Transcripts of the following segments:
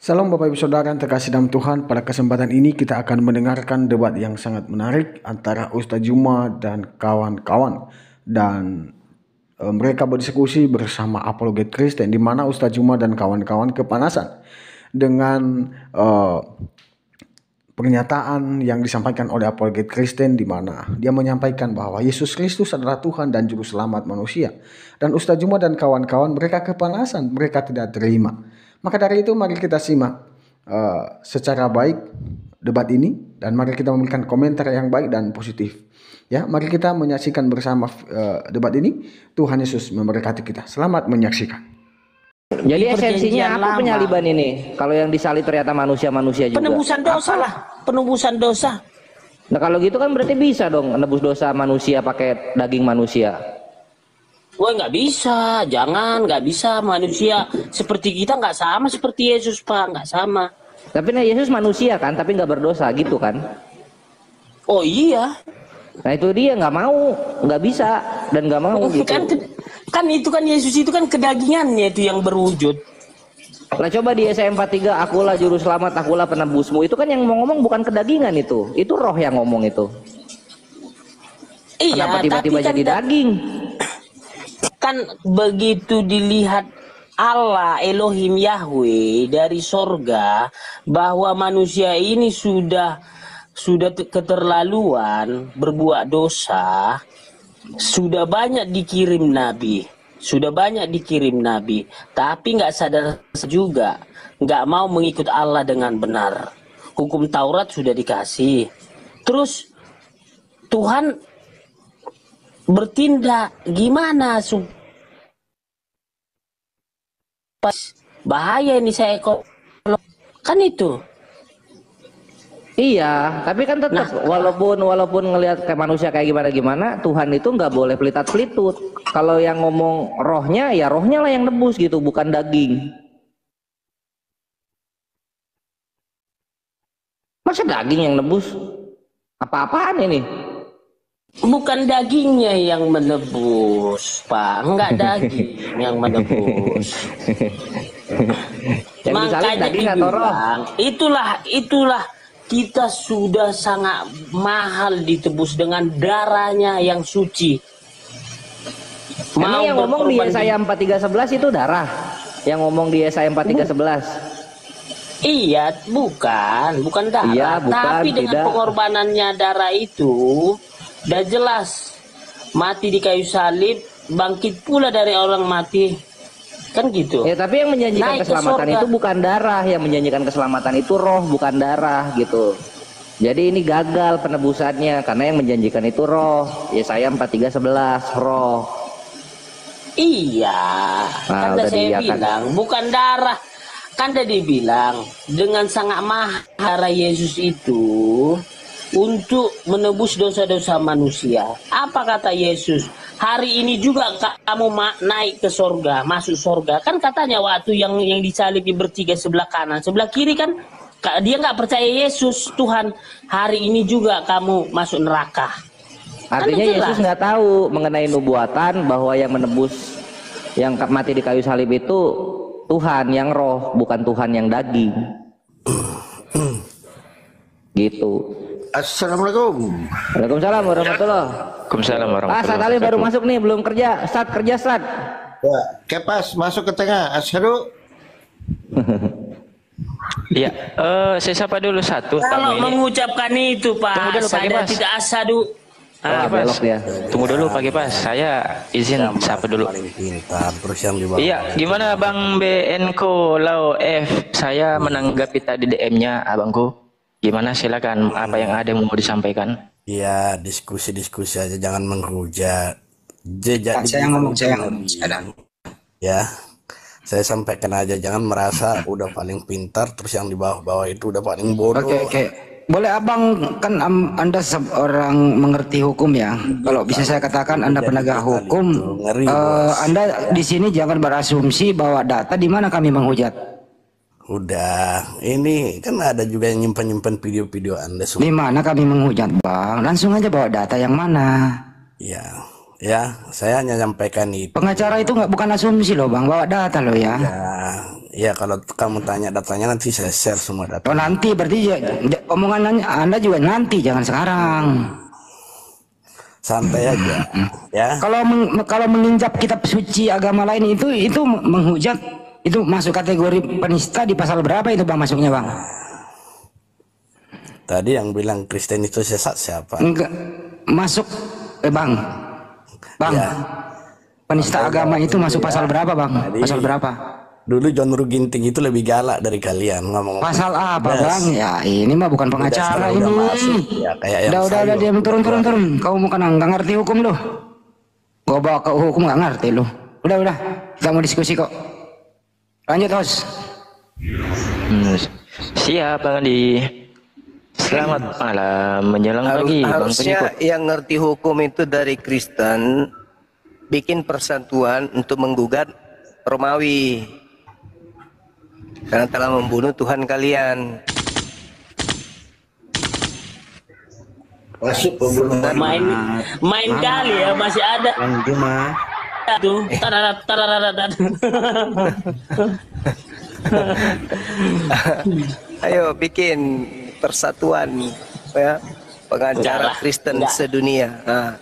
Salam Bapak Ibu Saudara yang terkasih dalam Tuhan. Pada kesempatan ini kita akan mendengarkan debat yang sangat menarik antara Ustaz Juma dan kawan-kawan. Dan mereka berdiskusi bersama Apologet Kristen, di mana Ustaz Juma dan kawan-kawan kepanasan dengan pernyataan yang disampaikan oleh Apologet Kristen, di mana dia menyampaikan bahwa Yesus Kristus adalah Tuhan dan Juru Selamat manusia. Dan Ustaz Juma dan kawan-kawan mereka kepanasan, mereka tidak terima. Maka dari itu mari kita simak secara baik debat ini, dan mari kita memberikan komentar yang baik dan positif. Ya, mari kita menyaksikan bersama debat ini. Tuhan Yesus memberkati kita. Selamat menyaksikan. Jadi esensinya apa penyaliban ini? Kalau yang disalib ternyata manusia-manusia juga. Penebusan dosa lah, penebusan dosa. Nah kalau gitu kan berarti bisa dong nebus dosa manusia pakai daging manusia. Wah nggak bisa, jangan, nggak bisa. Manusia seperti kita nggak sama seperti Yesus, Pak, nggak sama. Tapi nah Yesus manusia kan, tapi nggak berdosa gitu kan? Oh iya. Nah itu dia nggak mau, nggak bisa dan nggak mau gitu. Kan itu kan Yesus itu kan kedagingannya itu yang berwujud. Lah coba di Yesaya 43, akulah juru selamat, akulah penebusmu. Itu kan yang mau ngomong bukan kedagingan itu roh yang ngomong itu. Iya, kenapa tiba-tiba jadi daging? Kan begitu dilihat Allah Elohim Yahweh dari sorga bahwa manusia ini sudah keterlaluan berbuat dosa, sudah banyak dikirim nabi, tapi nggak sadar juga, nggak mau mengikut Allah dengan benar. Hukum Taurat sudah dikasih, terus Tuhan bertindak gimana bahaya ini saya kan itu. Iya, tapi kan tetap walaupun ngelihat kayak manusia kayak gimana Tuhan itu nggak boleh pelitat-pelitut. Kalau yang ngomong rohnya, ya rohnya lah yang nebus gitu, bukan daging. Masa daging yang nebus? Apa-apaan ini? Bukan dagingnya yang menebus, Pak. Enggak daging yang menebus. Yang disalib daging atau roh? Itulah kita sudah sangat mahal ditebus dengan darahnya yang suci. Emang yang ngomong di Yesaya 43:11 itu darah? Yang ngomong di Yesaya 43:11? Iya, bukan darah. Iya, bukan, tapi dengan pengorbanannya darah itu udah jelas, mati di kayu salib, bangkit pula dari orang mati, kan gitu. Ya tapi yang menjanjikan keselamatan itu bukan darah, yang menjanjikan keselamatan itu roh, bukan darah gitu. Jadi ini gagal penebusannya karena yang menjanjikan itu roh. Yesaya 43:11 roh. Iya, kan saya bilang bukan darah. Kan tadi bilang dengan sangat mahal darah Yesus itu untuk menebus dosa-dosa manusia. Apa kata Yesus? Hari ini juga kamu naik ke sorga, masuk sorga. Kan katanya waktu yang disalib bertiga sebelah kanan, sebelah kiri kan dia nggak percaya Yesus Tuhan. Hari ini juga kamu masuk neraka. Artinya kan Yesus nggak tahu mengenai nubuatan bahwa yang menebus, yang mati di kayu salib itu Tuhan yang roh, bukan Tuhan yang daging. Gitu. Assalamualaikum. Waalaikumsalam warahmatullahi. Waalaikumsalam warahmatullahi. Ustaz Ali baru masuk nih, belum kerja. Ustaz kerja, Ustaz. Ya, kepas masuk ke tengah. Asyhadu. Iya, saya sapa dulu satu. Kalau mengucapkan itu Pak, saya tidak asyhadu. Belok dia. Tunggu dulu Pak Gepas, saya izin sapa dulu. Pintar terus yang di bawah. Iya, gimana Bang BNko Lau F? Saya menanggapi tadi DM-nya Abangku. Gimana, silakan, apa yang ada mau disampaikan? Iya, diskusi aja, jangan menghujat. Saya ngomong. Ya, saya sampaikan aja, jangan merasa udah paling pintar terus yang di bawah itu udah paling bodoh. Oke. Boleh Abang, kan Anda seorang mengerti hukum ya. Kalau bisa saya katakan Anda penegak hukum, Anda di sini jangan berasumsi bahwa data di mana kami menghujat. Udah, ini kan ada juga yang nyimpan video-video Anda semua. Di mana kami menghujat, Bang? Langsung aja bawa data yang mana? Ya, saya hanya nyampaikan itu. Pengacara itu bukan asumsi loh, Bang, bawa data loh ya. Ya kalau kamu tanya datanya nanti saya share semua data. Oh nanti berarti omongan Anda juga nanti, jangan sekarang. Santai aja, ya. Kalau menginjak kitab suci agama lain itu menghujat, itu masuk kategori penista di pasal berapa itu Bang masuknya Bang? Tadi yang bilang Kristen itu sesat siapa? Enggak masuk Bang. Ya. Penista agama itu masuk pasal berapa Bang? Pasal berapa? Dulu John Ruginting itu lebih galak dari kalian ngomong. Pasal apa Bang? Ya ini mah bukan pengacara ini. Ya, kayak udah diam, turun. Kamu bukan nggak ngerti hukum lu. Gua bawa ke hukum nggak ngerti lu. Udah. Kita mau diskusi kok. Lanjut Host. Siap Bang Andi. Selamat malam menjelang pagi Bang Harusnya pengikut. yang ngerti hukum itu dari Kristen bikin persatuan untuk menggugat Romawi karena telah membunuh Tuhan kalian. Masuk pembunuhan. Main kali ya masih ada Bang Juma. tuh. Tararat. Ayo bikin persatuan ya pengacara Kristen sedunia. Nah,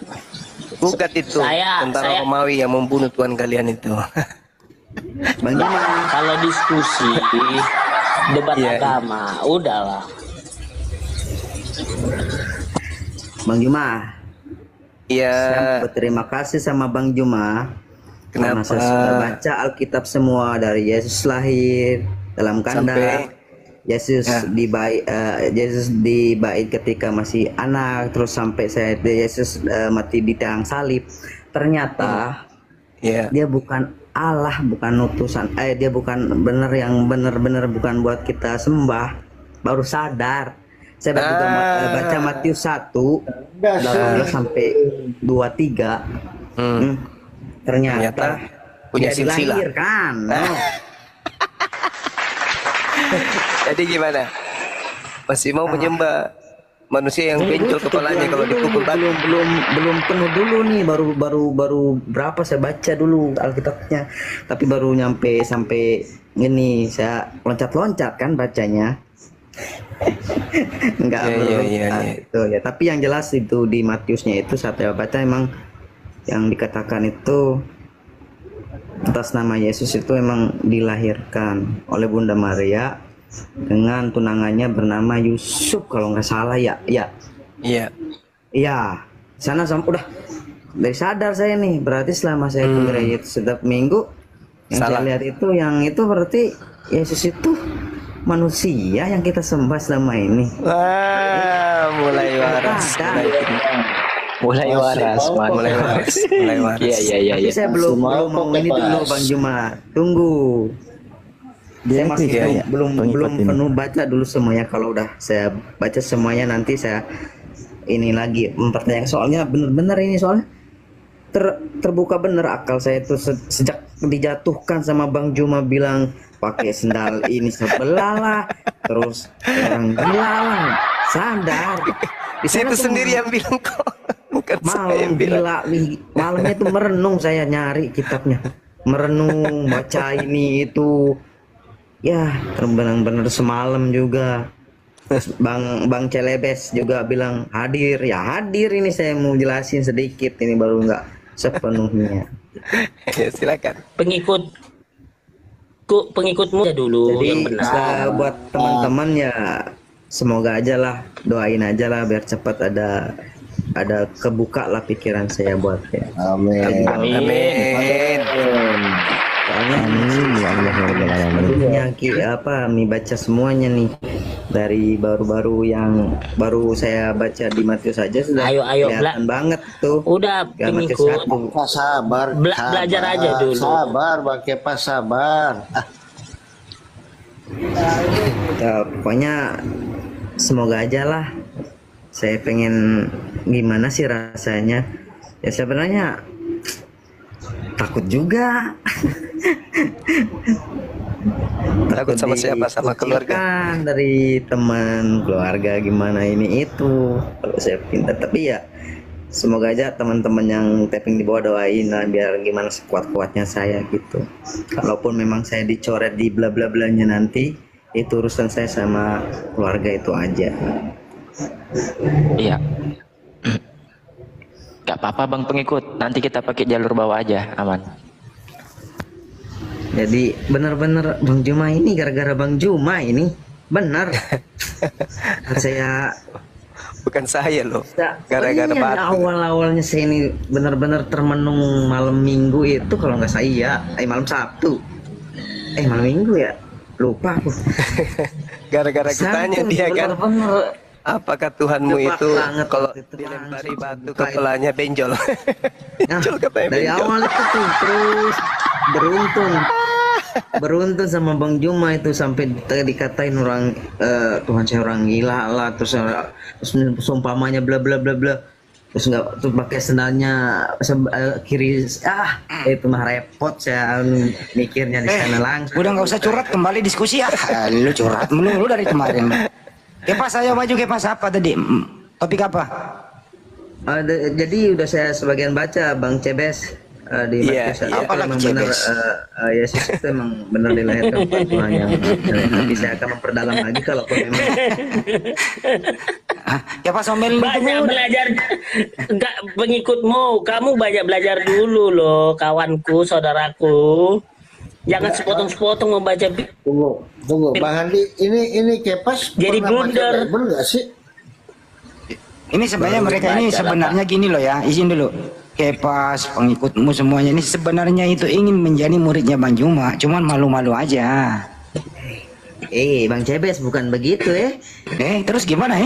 gugat itu tentara Romawi yang membunuh Tuhan kalian itu. Bang Juma. Kalau diskusi debat agama, udahlah. Bang Juma. Iya. Saya berterima kasih sama Bang Juma. Karena Kenapa? saya sudah baca Alkitab semua dari Yesus lahir dalam kandang. Yesus Yesus dibait ketika masih anak, terus sampai Yesus mati di tiang salib. Ternyata dia bukan Allah, bukan utusan. Dia bukan benar bukan buat kita sembah. Baru sadar. Saya juga baca Matius 1 18 sampai 23. Ternyata punya dia silsilah. dilahirkan. Jadi gimana? Masih mau menyembah manusia yang bencol kepalanya kalau dipukul batu? Belum penuh dulu nih, baru berapa saya baca dulu Alkitabnya, tapi baru nyampe sampai ini saya loncat-loncat kan bacanya. Enggak itu ya, tapi yang jelas itu di Matiusnya itu saya baca emang yang dikatakan itu atas nama Yesus itu emang dilahirkan oleh Bunda Maria dengan tunangannya bernama Yusuf kalau nggak salah ya. Iya. Sana sampai udah dari sadar saya nih, berarti selama saya ke gereja itu setiap minggu yang saya lihat itu yang itu berarti Yesus itu manusia yang kita sembah selama ini. Wah, mulai waras. Mulai waras. Iya. Tapi saya belum mau ini dulu Bang Juma. Tunggu. Saya masih belum penuh baca dulu semuanya. Kalau udah saya baca semuanya nanti saya ini lagi mempertanyakan, soalnya bener-bener ini soalnya terbuka bener akal saya itu sejak dijatuhkan sama Bang Juma bilang pakai sendal ini sebelah lah, terus orang gila lah, sadar. Di situ sendiri yang bilang kok, bukan saya yang bilang. Malamnya itu merenung, saya nyari kitabnya, merenung baca ini itu. Ya, benar-benar semalam juga. Terus Bang Celebes juga bilang hadir. Ya hadir, ini saya mau jelasin sedikit, ini baru nggak sepenuhnya. Ya, silakan. Pengikutmu ya dulu. Jadi yang benar. buat teman-teman ya semoga aja lah, doain aja lah biar cepat ada kebuka lah pikiran saya buat ya. Amin. Soalnya baca semuanya nih dari baru saya baca di Matius saja sudah kelihatan banget tuh. Udah pengikut. Sabar. Belajar aja dulu. Sabar, pakai pas sabar. Ya, pokoknya semoga aja lah. Saya pengen gimana sih rasanya? Ya sebenarnya takut juga. Takut sama siapa? Sama keluarga? Kan dari teman keluarga gimana ini itu kalau saya pintar, tapi ya Semoga aja teman-teman yang tapping di bawah doain lah biar gimana sekuat-kuatnya saya gitu. Kalaupun memang saya dicoret di bla bla blanya nanti, itu urusan saya sama keluarga itu aja. Iya. Gak apa-apa bang pengikut, nanti kita pakai jalur bawah aja, aman. Jadi benar-benar Bang Juma ini gara-gara Bang Juma ini benar. Saya Bukan saya loh. gara-gara awal-awalnya saya ini benar-benar termenung malam Minggu itu kalau nggak saya malam Sabtu. Malam Minggu ya. Lupa aku. Gara-gara kitanya dia kan. Bener-bener Apakah Tuhanmu Depak itu banget kalau waktu itu dilempari langsung batu buka kepalanya benjol? Nah, Benjol katanya dari benjol. awal itu tuh terus beruntun sama Bang Juma itu sampai dikatain orang Tuhan saya orang gila lah, terus sumpamanya bla bla bla bla, terus nggak tuh pakai sendalnya kiri itu mah repot saya mikirnya di sana langsung. Udah nggak usah curhat, kembali diskusi ya. Lu curhat melulu dari kemarin. Kepas saya maju, kepas apa tadi? Topik apa? Jadi udah saya sebagian baca Bang Cebes di Matius. Apa Memang lagi benar Cebes? Yesus itu emang benar dilahirkan oleh Tuhan yang tapi saya akan memperdalam lagi kalaupun memang Kepas omelin itu Banyak mulu. belajar, enggak pengikutmu. Kamu banyak belajar dulu loh, kawanku, saudaraku. Jangan sepotong-sepotong membaca. Tunggu, Bang Andi, ini Kepas Jadi pernah baca blunder. Bible nggak sih? Ini sebenarnya mereka ini sebenarnya gini loh ya, izin dulu. Kepas, pengikutmu semuanya ini sebenarnya itu ingin menjadi muridnya Bang Juma, cuman malu-malu aja. Bang Cebes bukan begitu Terus gimana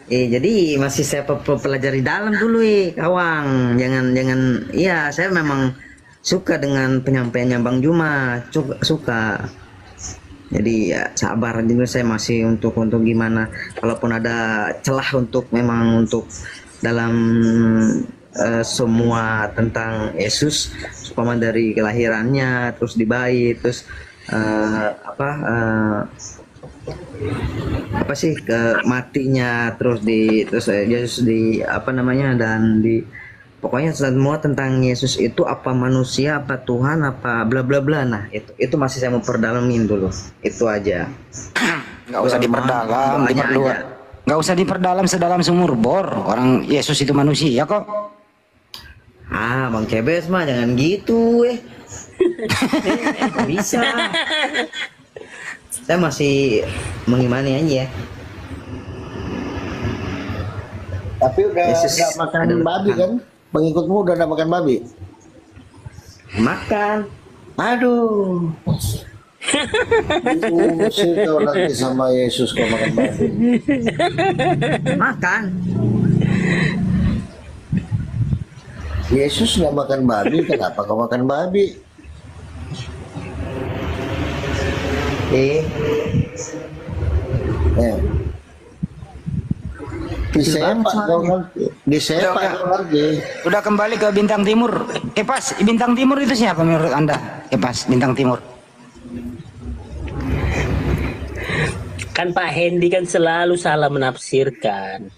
jadi masih saya pelajari dalam dulu kawang. Jangan iya, saya memang suka dengan penyampaiannya Bang Juma, suka. Jadi ya sabar juga, saya masih untuk gimana kalaupun ada celah untuk memang untuk dalam semua tentang Yesus, supaya dari kelahirannya terus di bayi terus apa sih matinya terus Yesus di apa namanya dan di pokoknya semua tentang Yesus itu apa manusia apa Tuhan apa bla bla bla. Nah itu masih saya mau perdalamin dulu, itu aja. Nggak usah diperdalam, nggak usah diperdalam sedalam sumur bor. Orang Yesus itu manusia kok. Bang Cebes mah jangan gitu bisa. Saya masih mengimani aja ya. Tapi udah nggak makan babi kan? Pengikutmu udah nggak makan babi? Makan. Aduh. Diusir kau nanti sama Yesus kau makan babi. Makan. Yesus nggak makan babi, kenapa kau makan babi? Disepak kau nanti. Disepak kau nanti. Udah kembali ke Bintang Timur. Kepas, Bintang Timur itu siapa menurut Anda? Kepas, Bintang Timur. Kan Pak Hendy kan selalu salah menafsirkan.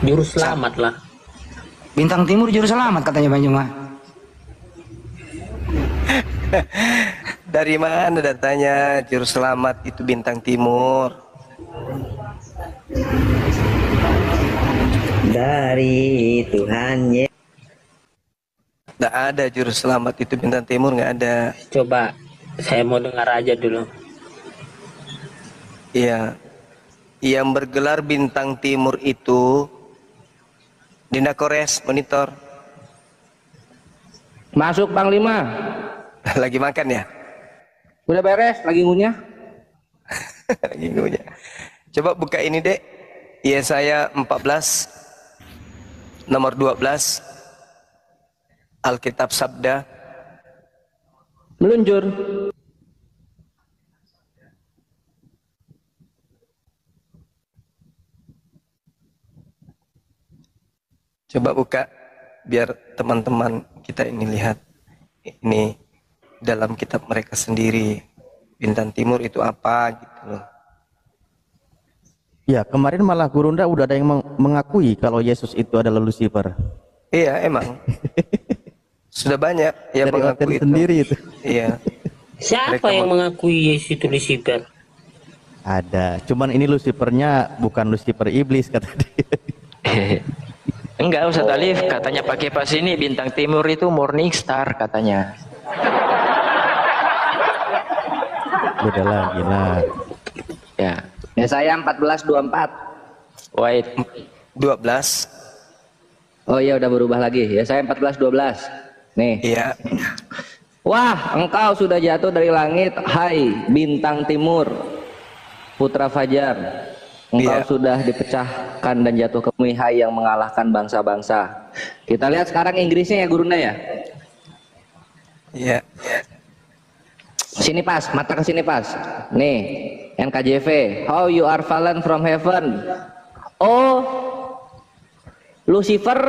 Juru selamat lah. Bintang Timur juru selamat katanya Bang Juma. Dari mana datanya juru selamat itu Bintang Timur? Dari Tuhan ya. Nggak ada juru selamat itu Bintang Timur, nggak ada. Coba saya mau dengar aja dulu. Iya, yang bergelar Bintang Timur itu Dinda Kores monitor. Masuk Panglima. Lagi makan ya? Udah beres, lagi ngunyah. Lagi ngunyah. Coba buka ini dek. Yesaya 14 nomor 12 Alkitab Sabda. Meluncur. Coba buka biar teman-teman kita ini lihat. Ini dalam kitab mereka sendiri. Bintang Timur itu apa gitu loh. Ya, kemarin malah Gurunda udah ada yang mengakui kalau Yesus itu adalah Lucifer. Iya, emang. Sudah banyak yang dari mengakui itu. Sendiri itu. Iya. Siapa yang mengakui Yesus itu Lucifer? Ada, cuman ini Lucifernya bukan Lucifer iblis kata dia. Enggak, Ustaz Alif, katanya pakai pas ini bintang timur itu morning star katanya. Beda lagi lah. Ya. Yesaya 14:24. Wait. 12. Oh iya udah berubah lagi. Yesaya 14:12. Nih. Iya. Wah, engkau sudah jatuh dari langit, hai bintang timur, putra fajar. Engkau sudah dipecahkan dan jatuh ke bumi, hai yang mengalahkan bangsa-bangsa. Kita lihat sekarang Inggrisnya ya Gurunda ya. Iya. Sini pas, mata ke sini pas. Nih, NKJV. How you are fallen from heaven. Oh, Lucifer,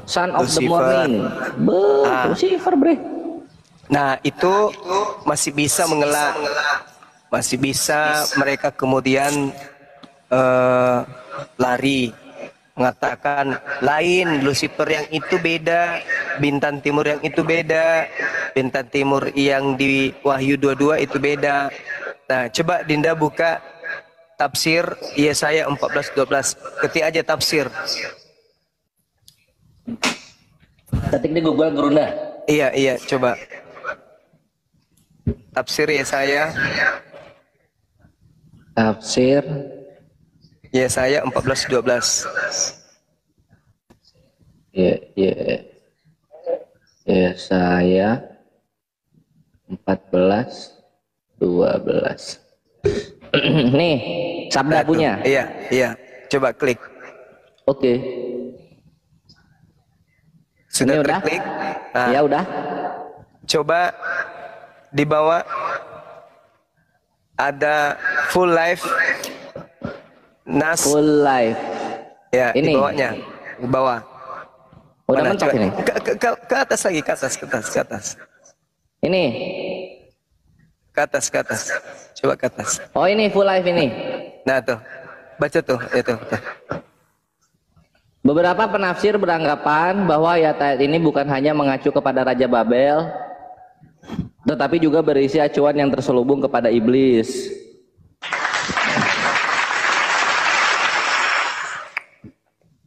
son of the morning. Lucifer, bre. Nah, itu masih bisa mengelak. Masih bisa mereka kemudian lari. Mengatakan lain, Lucifer yang itu beda, bintang timur yang itu beda, bintang timur yang di Wahyu 22 itu beda. Nah, coba Dinda buka tafsir Yesaya 14:12. Ketik aja tafsir. Ketik di Google Gurunda. Iya, coba. Tafsir Yesaya. Tafsir Yesaya 14:12. Yesaya 14:12. Nih, sabda punya. Iya. Coba klik. Oke. Sudah udah? terklik? Nah, ya udah. Coba di bawah ada full life. Nas. Full life. Ya, ini. di bawahnya. Di bawah. Udah mentok ini. Ke atas lagi, ke atas. Ini. Ke atas. Coba ke atas. Oh, ini full life ini. Nah, tuh. Baca tuh, itu. Beberapa penafsir beranggapan bahwa ayat ini bukan hanya mengacu kepada Raja Babel, tetapi juga berisi acuan yang terselubung kepada iblis.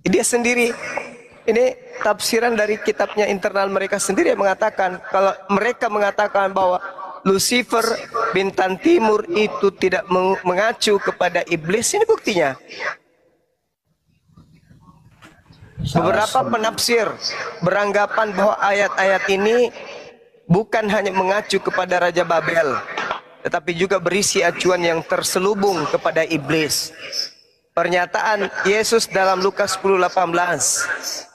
Dia sendiri, ini tafsiran dari kitabnya internal mereka sendiri yang mengatakan, kalau mereka mengatakan bahwa Lucifer bintang timur itu tidak mengacu kepada iblis, ini buktinya. Beberapa penafsir beranggapan bahwa ayat-ayat ini bukan hanya mengacu kepada Raja Babel, tetapi juga berisi acuan yang terselubung kepada iblis. Pernyataan Yesus dalam Lukas 10:18.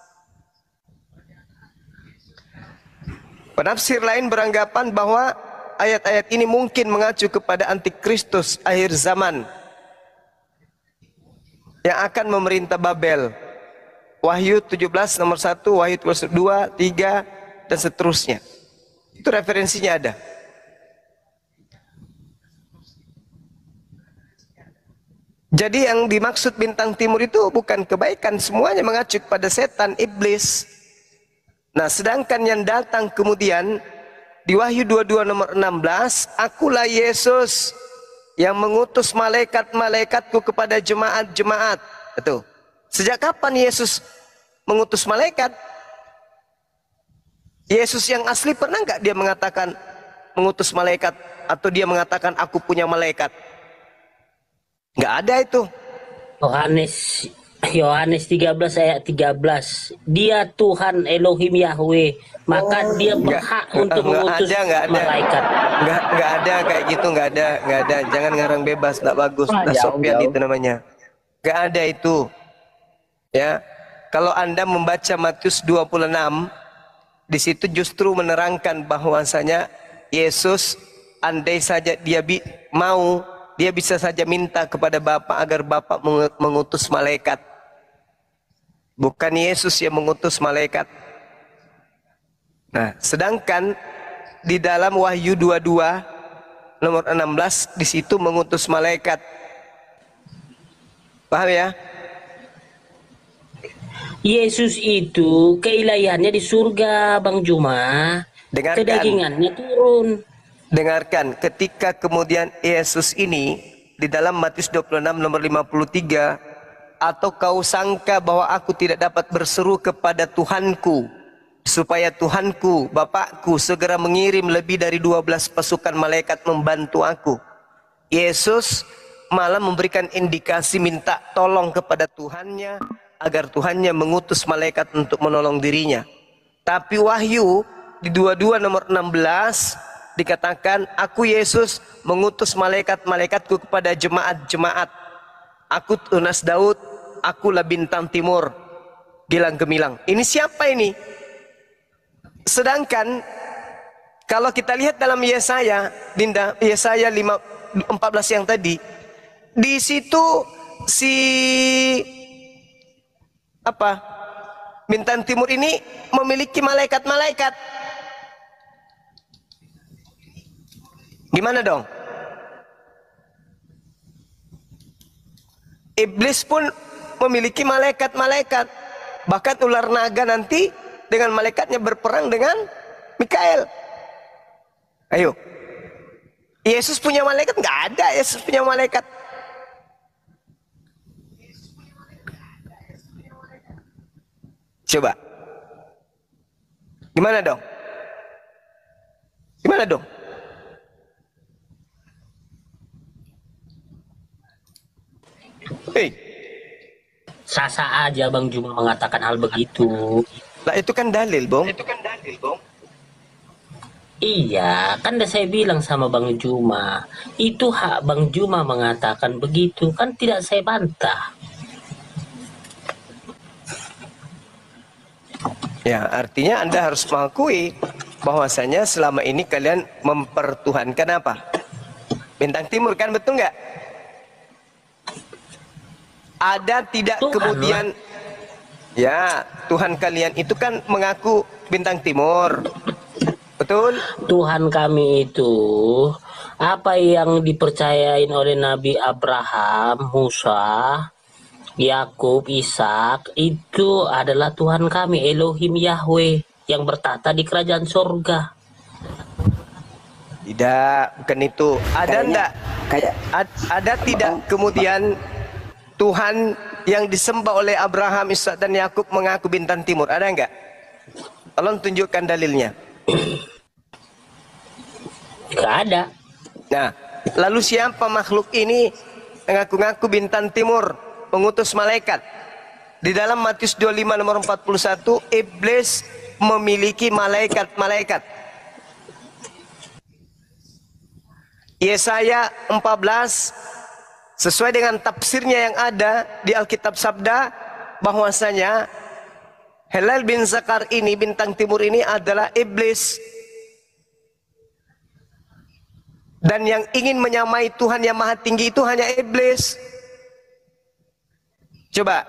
Penafsir lain beranggapan bahwa ayat-ayat ini mungkin mengacu kepada antikristus akhir zaman yang akan memerintah Babel. Wahyu 17 nomor 1, Wahyu 2, 3 dan seterusnya. Itu referensinya ada. Jadi yang dimaksud bintang timur itu bukan kebaikan, semuanya mengacu pada setan, iblis. Nah, sedangkan yang datang kemudian di Wahyu 22 nomor 16, akulah Yesus yang mengutus malaikat-malaikatku kepada jemaat-jemaat. Itu. Sejak kapan Yesus mengutus malaikat? Yesus yang asli pernah nggak dia mengatakan mengutus malaikat, atau dia mengatakan aku punya malaikat? Nggak ada itu. Yohanes 13 ayat 13. Dia Tuhan Elohim Yahweh, maka dia berhak untuk mengutus malaikat. Nggak ada kayak gitu, nggak ada. Jangan ngarang bebas, nggak bagus. Sopian itu namanya. Nggak ada itu. Ya, kalau Anda membaca Matius 26, di situ justru menerangkan bahwasanya Yesus, andai saja dia mau, dia bisa saja minta kepada Bapa agar Bapa mengutus malaikat. Bukan Yesus yang mengutus malaikat. Nah, sedangkan di dalam Wahyu 22 nomor 16 di situ mengutus malaikat. Paham ya? Yesus itu keilahiannya di surga, Bang Juma. Dengarkan. Kedagingannya turun. Dengarkan, ketika kemudian Yesus ini di dalam Matius 26 nomor 53, atau kau sangka bahwa aku tidak dapat berseru kepada Tuhanku supaya Tuhanku, Bapakku segera mengirim lebih dari 12 pasukan malaikat membantu aku. Yesus malah memberikan indikasi minta tolong kepada Tuhannya agar Tuhannya mengutus malaikat untuk menolong dirinya. Tapi Wahyu di 22 nomor 16 dikatakan, aku Yesus mengutus malaikat-malaikatku kepada jemaat-jemaat. Aku tunas Daud, akulah bintang timur, gilang gemilang. Ini siapa ini? Sedangkan kalau kita lihat dalam Yesaya, Dinda, Yesaya 14 yang tadi, di situ si bintang timur ini memiliki malaikat-malaikat. Gimana dong? Iblis pun memiliki malaikat-malaikat. Bahkan ular naga nanti dengan malaikatnya berperang dengan Mikael. Ayo. Yesus punya malaikat? Nggak ada Yesus punya malaikat. Coba. Gimana dong? Gimana dong? Hei. Sasa aja Bang Juma mengatakan hal begitu. Lah itu kan dalil, Bang. Iya, kan udah saya bilang sama Bang Juma. Itu hak Bang Juma mengatakan begitu, kan tidak saya bantah. Ya, artinya Anda harus mengakui bahwasanya selama ini kalian mempertuhankan apa? Bintang timur, kan betul nggak? Ada tidak Tuhan kemudian lah. Ya, Tuhan kalian itu kan mengaku bintang timur. Betul? Tuhan kami itu apa yang dipercayain oleh Nabi Abraham, Musa, Yakub, Ishak, itu adalah Tuhan kami, Elohim Yahweh yang bertata di kerajaan surga. Tidak, bukan itu. Ada enggak? Ada tidak kemudian Tuhan yang disembah oleh Abraham, Ishak dan Yakub mengaku bintang timur? Ada enggak? Tolong tunjukkan dalilnya. Enggak ada. Nah, lalu siapa makhluk ini mengaku-ngaku bintang timur, mengutus malaikat? Di dalam Matius 25 nomor 41, iblis memiliki malaikat-malaikat. Yesaya 14 sesuai dengan tafsirnya yang ada di Alkitab Sabda, bahwasanya Helal bin Zakar ini, bintang timur ini adalah iblis. Dan yang ingin menyamai Tuhan yang maha tinggi itu hanya iblis. Coba.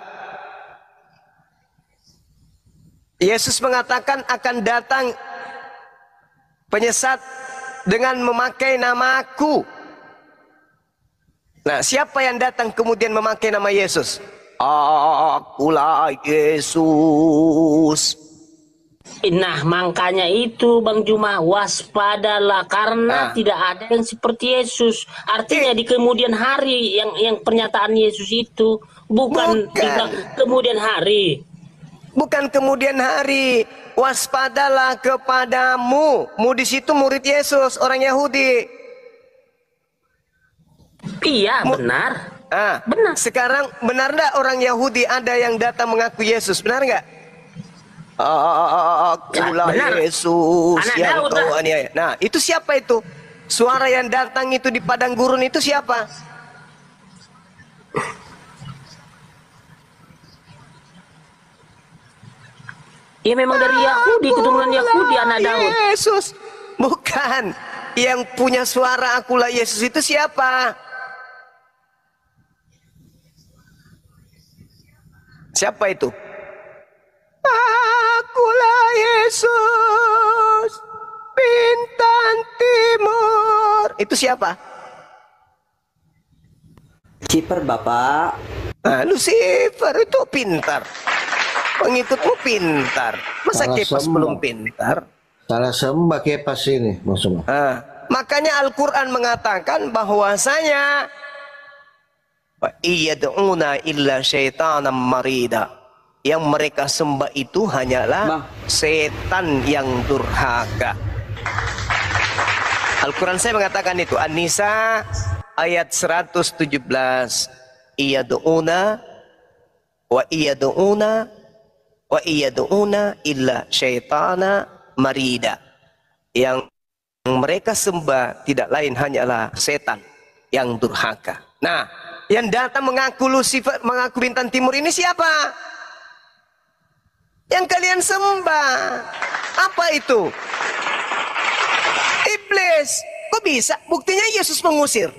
Yesus mengatakan akan datang penyesat dengan memakai nama aku. Nah, siapa yang datang kemudian memakai nama Yesus? Akulah Yesus. Nah, makanya itu Bang Juma, waspadalah karena tidak ada yang seperti Yesus. Artinya di kemudian hari yang pernyataan Yesus itu bukan. Di kemudian hari. Bukan kemudian hari. Waspadalah kepadamu. Mu di situ murid Yesus, orang Yahudi. Iya, benar. Benar. Sekarang benar enggak orang Yahudi ada yang datang mengaku Yesus? Benar enggak? Akulah Yesus yang kau aniaya. Nah, itu siapa itu? Suara yang datang itu di padang gurun itu siapa? Ya memang dari Yahudi, keturunan Yahudi, anak Daud. Yesus. Bukan. Yang punya suara akulah Yesus itu siapa? Siapa itu? Akulah Yesus, bintang timur. Itu siapa? Kiper Bapak. Nah, Lucifer itu pintar. Pengikutmu pintar. Masa Salah Kepas sembah. belum pintar? Salah sembah Kepas ini maksudnya. Nah, makanya Al-Quran mengatakan bahwasanya wa iyad'una illa syaitanan marida. Yang mereka sembah itu hanyalah setan yang durhaka. Al-Quran saya mengatakan itu. An-Nisa ayat 117. Iyad'una wa iyad'una illa syaitana marida. Yang mereka sembah tidak lain hanyalah setan yang durhaka. Nah, yang datang mengaku Lucifer, mengaku bintang timur ini siapa? Yang kalian sembah. Apa itu? Iblis. Kok bisa? Buktinya Yesus mengusir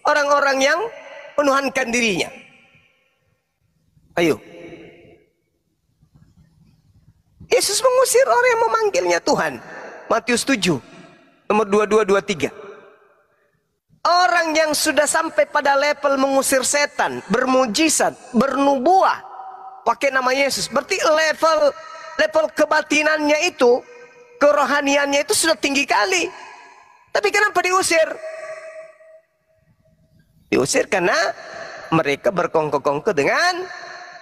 orang-orang yang menuhankan dirinya. Ayo. Yesus mengusir orang yang memanggilnya Tuhan. Matius 7 nomor 22-23. Orang yang sudah sampai pada level mengusir setan, bermujizat, bernubuah pakai nama Yesus, berarti level kebatinannya itu, kerohaniannya itu sudah tinggi kali. Tapi kenapa diusir? Diusir karena mereka berkongko-kongko dengan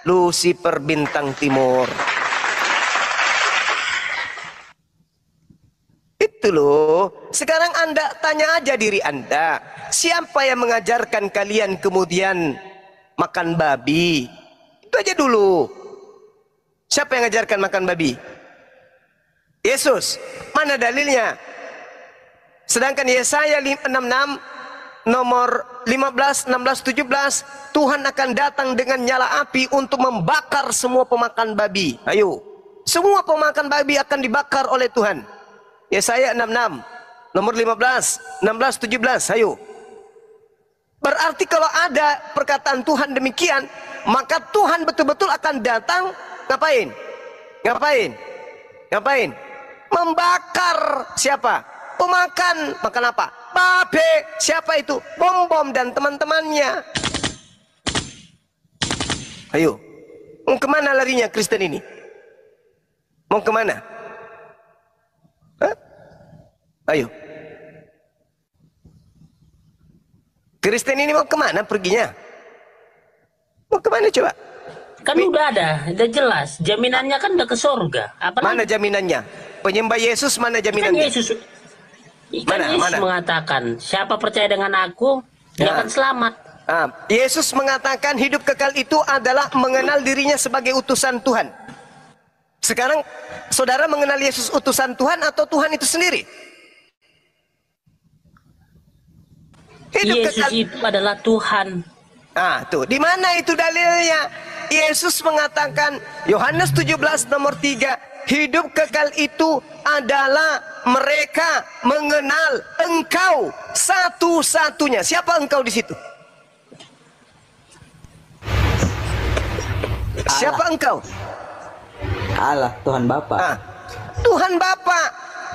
Lucifer bintang timur. Itu loh. Sekarang Anda tanya aja diri Anda, siapa yang mengajarkan kalian kemudian makan babi? Itu aja dulu. Siapa yang mengajarkan makan babi? Yesus. Mana dalilnya? Sedangkan Yesaya 66 nomor 15, 16, 17, Tuhan akan datang dengan nyala api untuk membakar semua pemakan babi. Ayo. Semua pemakan babi akan dibakar oleh Tuhan. Yesaya 66 nomor 15, 16, 17. Ayo. Berarti kalau ada perkataan Tuhan demikian, maka Tuhan betul-betul akan datang ngapain? Ngapain? Ngapain? Membakar siapa? Pemakan. Makan apa? Babe. Siapa itu? Bom-bom dan teman-temannya. Ayo. Mau kemana larinya Kristen ini? Mau kemana? Hah? Ayo. Kristen ini mau kemana perginya? Mau kemana coba? Kan udah ada, udah jelas. Jaminannya kan udah ke surga. Apa mana jaminannya? Penyembah Yesus mana jaminannya? Kan Yesus, Yesus mengatakan, siapa percaya dengan aku, dia akan selamat. Yesus mengatakan hidup kekal itu adalah mengenal dirinya sebagai utusan Tuhan. Sekarang saudara mengenal Yesus utusan Tuhan atau Tuhan itu sendiri? Hidup Yesus kekal itu adalah Tuhan. Tuh, di mana itu dalilnya? Yesus mengatakan Yohanes 17 nomor 3, hidup kekal itu adalah mereka mengenal Engkau satu-satunya. Siapa Engkau di situ? Siapa Engkau? Allah, Tuhan Bapa. Tuhan Bapa.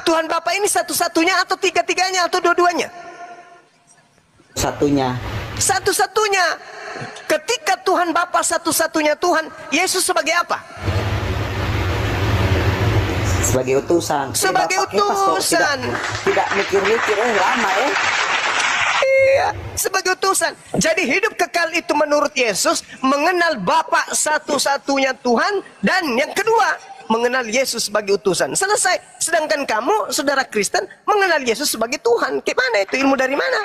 Tuhan Bapa ini satu-satunya atau tiga-tiganya atau dua-duanya? Satunya. Satu-satunya. Ketika Tuhan Bapa satu-satunya Tuhan, Yesus sebagai apa? Sebagai utusan. Sebagai utusan. Tidak mikir-mikir, lama ya. Iya, sebagai utusan. Jadi hidup kekal itu menurut Yesus mengenal Bapa satu-satunya Tuhan, dan yang kedua mengenal Yesus sebagai utusan. Selesai. Sedangkan kamu, saudara Kristen, mengenal Yesus sebagai Tuhan. Gimana itu? Ilmu dari mana?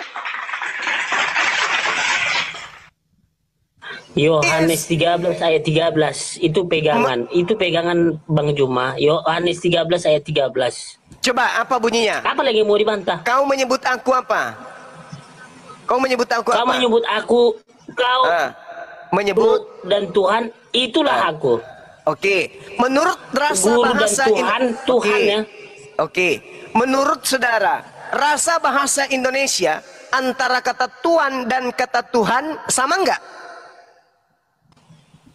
Yohanes 13 ayat 13 itu pegangan Bang Juma. Yohanes 13 ayat 13. Coba apa bunyinya? Apa lagi mau dibantah? Kau menyebut aku apa? Kau menyebut aku apa? Kau menyebut aku, kau menyebut dan Tuhan, itulah aku. Oke. Menurut rasa Guru bahasa dan Tuhan, Tuhan ya. Oke. Menurut saudara, rasa bahasa Indonesia antara kata Tuhan dan kata Tuhan sama enggak?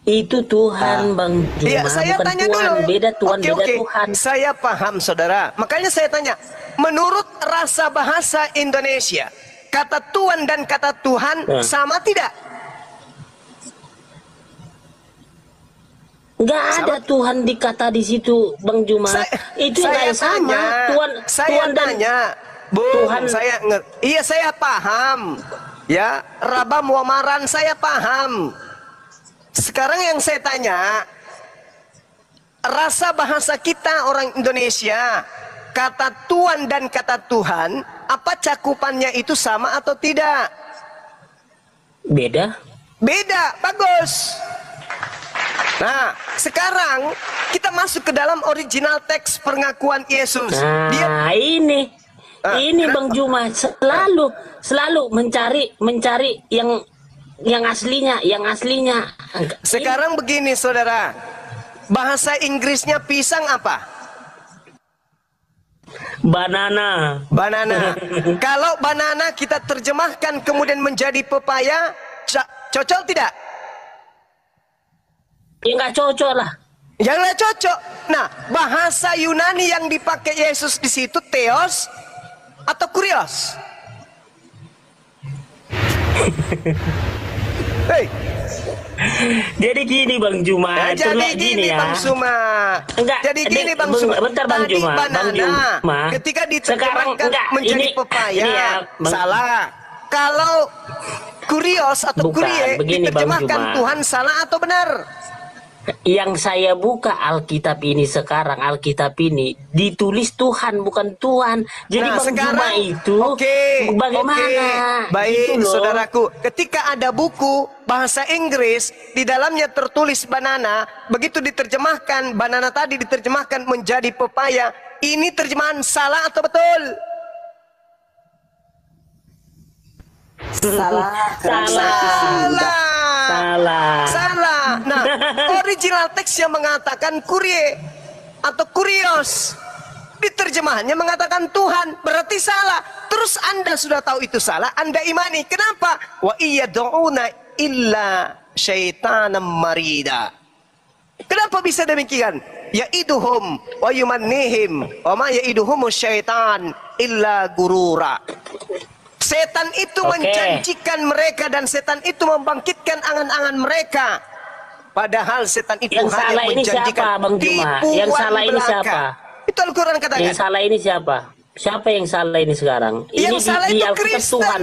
Itu Tuhan, Bang Juma. Ya, saya bukan tanya Tuhan. dulu. Beda Tuhan, beda Oke. Tuhan. Saya paham, saudara. Makanya saya tanya, menurut rasa bahasa Indonesia, kata Tuhan dan kata Tuhan sama tidak? Nggak ada Tuhan dikata di situ, Bang Juma. Itu saya nggak sama. Tuhan tanya, Bung, Tuhan, iya saya paham. Ya, Rabam Wamaran saya paham. Sekarang yang saya tanya, rasa bahasa kita orang Indonesia, kata Tuhan dan kata Tuhan, apa cakupannya itu sama atau tidak? Beda. Beda, bagus. Nah, sekarang kita masuk ke dalam original teks pengakuan Yesus. Nah, ini Bang Juma selalu mencari yang aslinya. Sekarang begini, saudara. Bahasa Inggrisnya pisang apa? Banana. Kalau banana kita terjemahkan kemudian menjadi pepaya, cocok tidak? Ya nggak cocok lah. Ya nggak cocok. Nah, bahasa Yunani yang dipakai Yesus di situ theos atau kurios? Hei. Jadi gini Bang Juma. Nah, jadi gini ya. Bang Suma. Jadi gini Bang Suma. Bentar Bang Juma. Bang Juma. Ketika diterjemahkan menjadi pepaya, salah. Kalau kurios atau kurie diterjemahkan Tuhan, salah atau benar? Yang saya buka Alkitab ini sekarang, Alkitab ini ditulis Tuhan bukan Tuhan. Jadi Bang Juma itu bagaimana? Baik gitu saudaraku, ketika ada buku bahasa Inggris di dalamnya tertulis banana, begitu diterjemahkan banana tadi diterjemahkan menjadi pepaya, ini terjemahan salah atau betul? Salah. Nah, original teks yang mengatakan kurie atau kurios, diterjemahannya mengatakan Tuhan, berarti salah. Terus Anda sudah tahu itu salah, Anda imani. Kenapa? Wa iyad'una illa syaitanam marida. Kenapa bisa demikian? Ya'iduhum wa yumannihim wa ma ya'iduhumus syaitan illa gurura. Setan itu menjanjikan mereka dan setan itu membangkitkan angan-angan mereka. Padahal setan itu yang hanya menjanjikan Bang Juma. Yang salah ini siapa? Itu Al-Quran katakan. Yang salah ini siapa? Siapa yang salah ini sekarang? Yang ini salah di itu Kristen. Tuhan.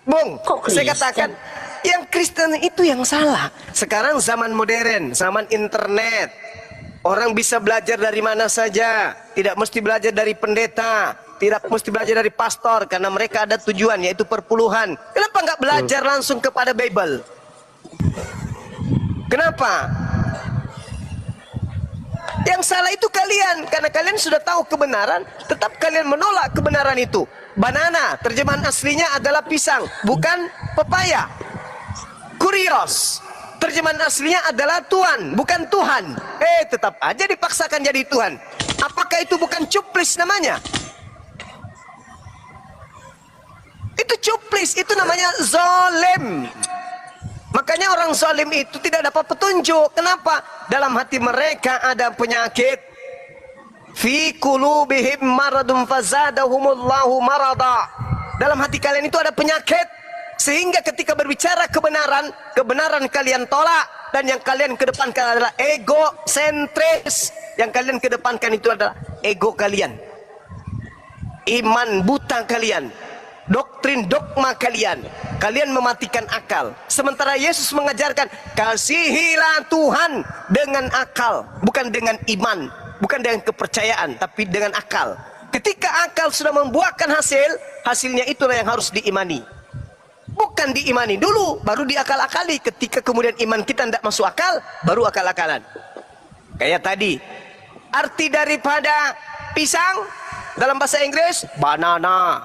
Bung, saya katakan yang Kristen itu yang salah. Sekarang zaman modern, zaman internet. Orang bisa belajar dari mana saja. Tidak mesti belajar dari pendeta. Tidak mesti belajar dari pastor, karena mereka ada tujuan, yaitu perpuluhan. Kenapa nggak belajar langsung kepada Bible? Kenapa? Yang salah itu kalian, karena kalian sudah tahu kebenaran, tetap kalian menolak kebenaran itu. Banana, terjemahan aslinya adalah pisang, bukan pepaya. Kurios, terjemahan aslinya adalah Tuhan, bukan Tuhan. Tetap aja dipaksakan jadi Tuhan. Apakah itu bukan cuplis namanya? Itu cuplis, itu namanya zalim. Makanya orang zalim itu tidak dapat petunjuk. Kenapa? Dalam hati mereka ada penyakit. Fi qulubihim maradun fazadahumullahu marada. Dalam hati kalian itu ada penyakit, sehingga ketika berbicara kebenaran, kebenaran kalian tolak, dan yang kalian kedepankan adalah egosentris. Yang kalian kedepankan itu adalah ego kalian, iman buta kalian, doktrin dogma kalian. Kalian mematikan akal. Sementara Yesus mengajarkan, kasihilah Tuhan dengan akal, bukan dengan iman, bukan dengan kepercayaan, tapi dengan akal. Ketika akal sudah membuahkan hasil, hasilnya itulah yang harus diimani. Bukan diimani dulu, baru diakal-akali. Ketika kemudian iman kita tidak masuk akal, baru akal-akalan. Kayak tadi, arti daripada pisang dalam bahasa Inggris, banana.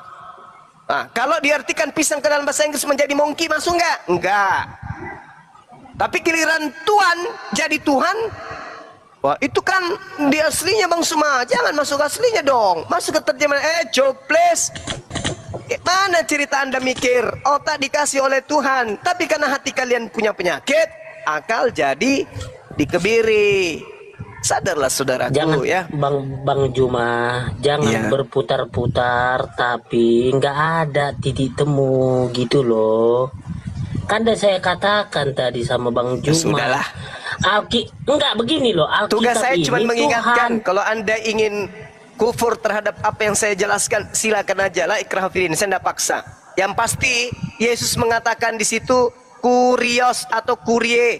Nah, kalau diartikan pisang ke dalam bahasa Inggris menjadi monkey, masuk enggak? Enggak. Tapi giliran Tuhan jadi Tuhan, wah itu kan di aslinya Bang Suma. Jangan masuk aslinya dong. Masuk ke terjemahan. Coples. Mana cerita Anda mikir otak dikasih oleh Tuhan, tapi karena hati kalian punya penyakit, akal jadi dikebiri. Sadarlah saudaraku, jangan, ya Bang Juma, jangan berputar-putar tapi nggak ada titik temu gitu loh. Kan udah saya katakan tadi sama Bang Juma, sudahlah. Enggak begini loh. Tugas saya cuma ini mengingatkan, Tuhan. kalau Anda ingin kufur terhadap apa yang saya jelaskan, silakan aja lah, ikrah fiddin, saya tidak paksa. Yang pasti Yesus mengatakan di situ kurios atau kurie,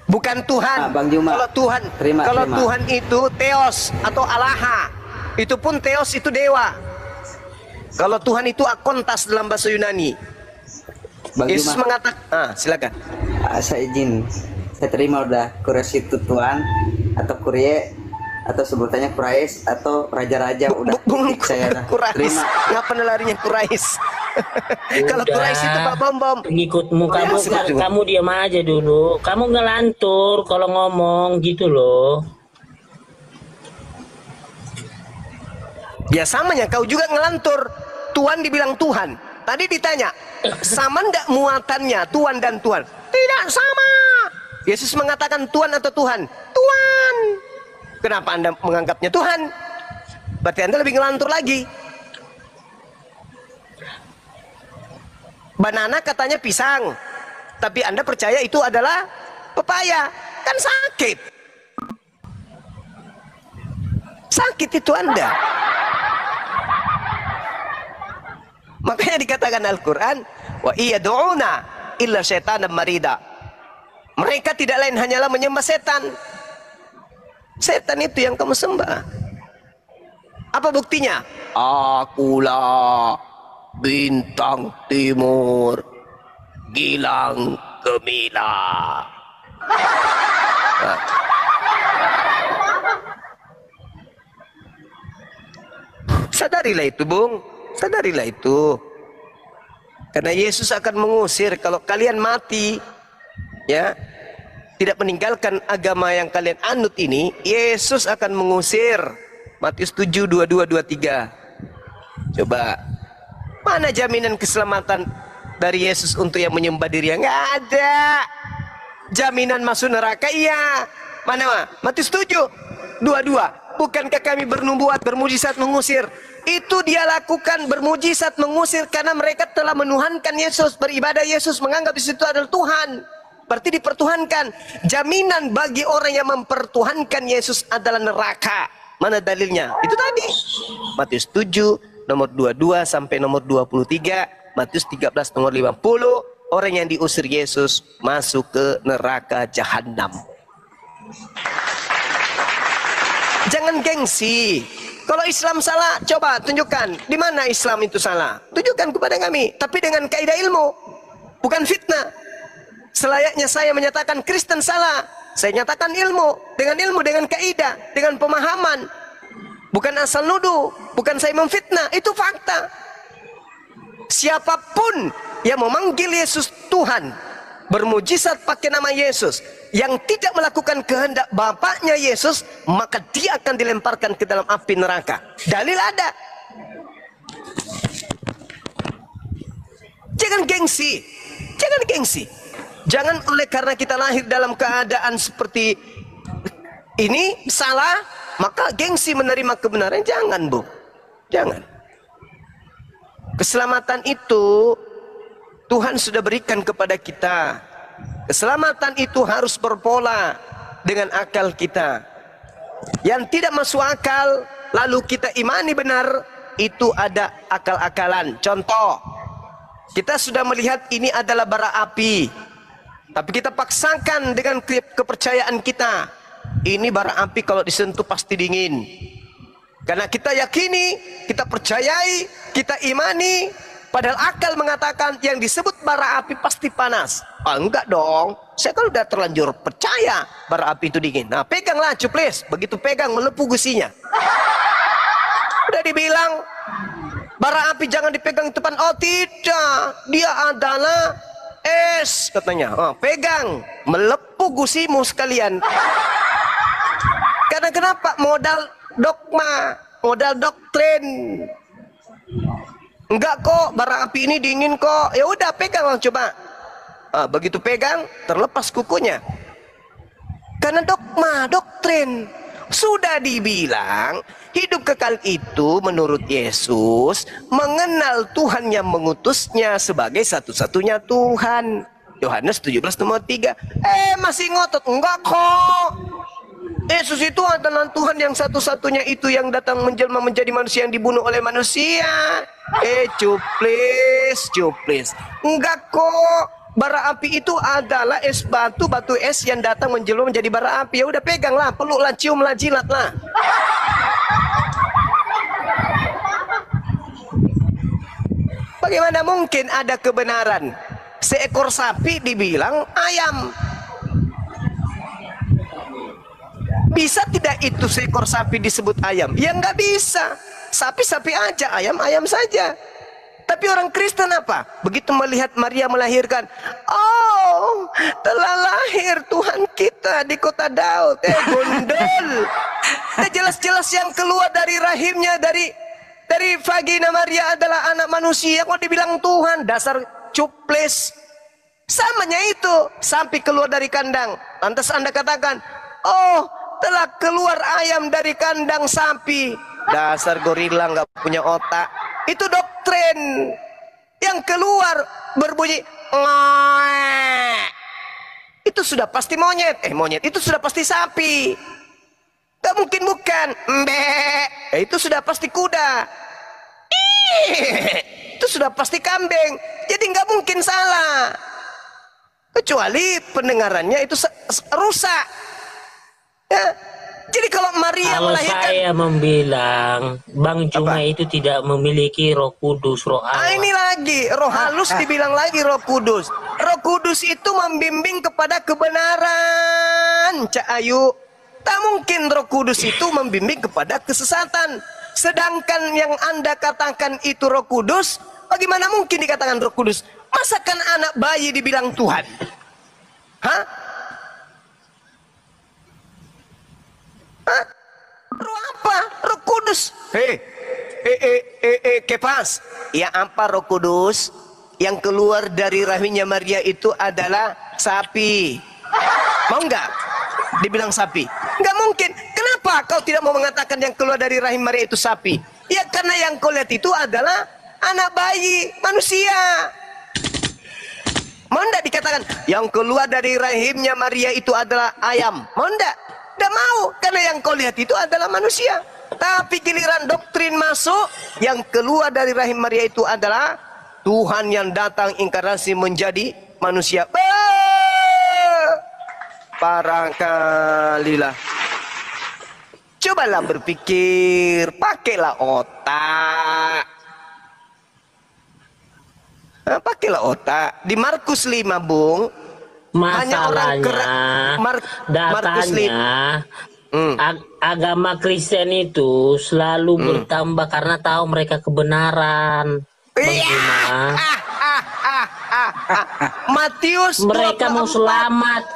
bukan Tuhan. Bang Juma, kalau Tuhan, terima. Tuhan itu teos atau alaha, itu pun teos itu dewa. Kalau Tuhan itu akontas dalam bahasa Yunani. Bang Yesus Juma, mengatakan, silakan. Saya izin, saya terima udah kurios itu Tuhan atau kurie atau sebutannya Kurais atau raja-raja, udah saya terima. Ngapa larinya Kurais? Kalau Kurais itu Pak Bom. Pengikutmu, kamu diam aja dulu. Kamu ngelantur kalau ngomong gitu loh. Ya samanya kau juga ngelantur. Tuhan dibilang Tuhan. Tadi ditanya, sama ndak muatannya Tuhan dan Tuhan? Tidak sama. Yesus mengatakan Tuhan atau Tuhan? Tuhan. Kenapa Anda menganggapnya Tuhan? Berarti Anda lebih ngelantur lagi. Banana katanya pisang, tapi Anda percaya itu adalah pepaya. Kan sakit. Sakit itu Anda. Makanya dikatakan Al-Quran, wa iyad'una illa syaitanam marida. Mereka tidak lain hanyalah menyembah setan. Setan itu yang kamu sembah. Apa buktinya? Akulah bintang timur, Gilang Gemilang. Sadarilah itu, Bung. Sadarilah itu. Karena Yesus akan mengusir kalau kalian mati, ya, tidak meninggalkan agama yang kalian anut ini, Yesus akan mengusir. Matius 7, 22, 23. Coba, mana jaminan keselamatan dari Yesus untuk yang menyembah dirinya? Nggak ada. Jaminan masuk neraka, iya. Mana? Matius 7, 22. Bukankah kami bernubuat, bermujizat mengusir? Itu dia lakukan, bermujizat mengusir karena mereka telah menuhankan Yesus, beribadah Yesus, menganggap di situ adalah Tuhan. Berarti dipertuhankan. Jaminan bagi orang yang mempertuhankan Yesus adalah neraka. Mana dalilnya? Itu tadi. Matius 7 nomor 22 sampai nomor 23, Matius 13 nomor 50, orang yang diusir Yesus masuk ke neraka jahanam. Jangan gengsi. Kalau Islam salah, coba tunjukkan di mana Islam itu salah. Tunjukkan kepada kami, tapi dengan kaidah ilmu, bukan fitnah. Selayaknya saya menyatakan Kristen salah, saya nyatakan ilmu, dengan kaidah, dengan pemahaman. Bukan asal nuduh, bukan saya memfitnah, itu fakta. Siapapun yang memanggil Yesus Tuhan, bermujizat pakai nama Yesus, yang tidak melakukan kehendak Bapaknya Yesus, maka dia akan dilemparkan ke dalam api neraka. Dalil ada. Jangan gengsi. Jangan gengsi. Jangan oleh karena kita lahir dalam keadaan seperti ini salah, maka gengsi menerima kebenaran. Jangan, Bu. Jangan. Keselamatan itu Tuhan sudah berikan kepada kita. Keselamatan itu harus berpola dengan akal kita. Yang tidak masuk akal, lalu kita imani benar, itu ada akal-akalan. Contoh, kita sudah melihat ini adalah bara api, tapi kita paksakan dengan kepercayaan kita, ini bara api kalau disentuh pasti dingin. Karena kita yakini, kita percayai, kita imani, padahal akal mengatakan yang disebut bara api pasti panas. Ah, enggak dong, saya kan udah terlanjur percaya bara api itu dingin. Nah, peganglah cuplis, begitu pegang melepuh gusinya. Udah dibilang bara api jangan dipegang depan. Oh tidak, dia adalah es katanya. Oh, pegang, melepuh gusimu sekalian. Karena kenapa? Modal dogma, modal doktrin. Enggak kok, bara api ini dingin kok. Ya udah pegang lah coba. Begitu pegang, terlepas kukunya. Karena dogma, doktrin. Sudah dibilang, hidup kekal itu menurut Yesus mengenal Tuhan yang mengutusnya sebagai satu-satunya Tuhan. Yohanes 17 nomor 3. Masih ngotot. Enggak kok. Yesus itu adalah Tuhan yang satu-satunya itu yang datang menjelma menjadi manusia yang dibunuh oleh manusia. Cuplis. Enggak kok. Bara api itu adalah es batu es yang datang menjelma menjadi bara api. Ya udah peganglah, peluklah, ciumlah, jilatlah. Bagaimana mungkin ada kebenaran? Seekor sapi dibilang ayam. Bisa tidak itu seekor sapi disebut ayam? Ya nggak bisa. Sapi-sapi aja, ayam-ayam saja. Tapi orang Kristen apa? Begitu melihat Maria melahirkan, oh, telah lahir Tuhan kita di kota Daud. Gondol. Jelas-jelas yang keluar dari rahimnya, dari vagina Maria adalah anak manusia. Kok dibilang Tuhan? Dasar cuplis. Samanya itu, sapi keluar dari kandang. Lantas Anda katakan, oh, telah keluar ayam dari kandang sapi. Dasar gorila nggak punya otak. Itu doktrin. Yang keluar berbunyi ngek. Itu sudah pasti monyet. Monyet itu sudah pasti sapi. Gak mungkin bukan. Mbek. Itu sudah pasti kuda. Itu sudah pasti kambing. Jadi nggak mungkin salah. Kecuali pendengarannya itu rusak. Ya. Jadi kalau Maria melahirkan, saya membilang Bang Cuma itu tidak memiliki Roh Kudus, Roh Allah. Ini lagi Roh halus dibilang lagi Roh Kudus. Roh Kudus itu membimbing kepada kebenaran, Cak Ayu. Tak mungkin Roh Kudus itu membimbing kepada kesesatan. Sedangkan yang Anda katakan itu Roh Kudus, bagaimana mungkin dikatakan Roh Kudus? Masakan anak bayi dibilang Tuhan? Hah? Roh apa? Roh Kudus. Kepas. Ya apa Roh Kudus? Yang keluar dari rahimnya Maria itu adalah sapi. Mau nggak dibilang sapi? Nggak mungkin. Kenapa kau tidak mau mengatakan yang keluar dari rahim Maria itu sapi? Ya karena yang kau lihat itu adalah anak bayi manusia. Mau nggak dikatakan yang keluar dari rahimnya Maria itu adalah ayam? Mau nggak? Tidak mau, karena yang kau lihat itu adalah manusia. Tapi giliran doktrin masuk, yang keluar dari rahim Maria itu adalah Tuhan yang datang inkarnasi menjadi manusia. Parah kalilah. Cobalah berpikir, pakailah otak. Pakailah otak. Di Markus 5, Bung. Masalahnya datanya agama Kristen itu selalu bertambah karena tahu mereka kebenaran. Matius mereka 24. mau selamat,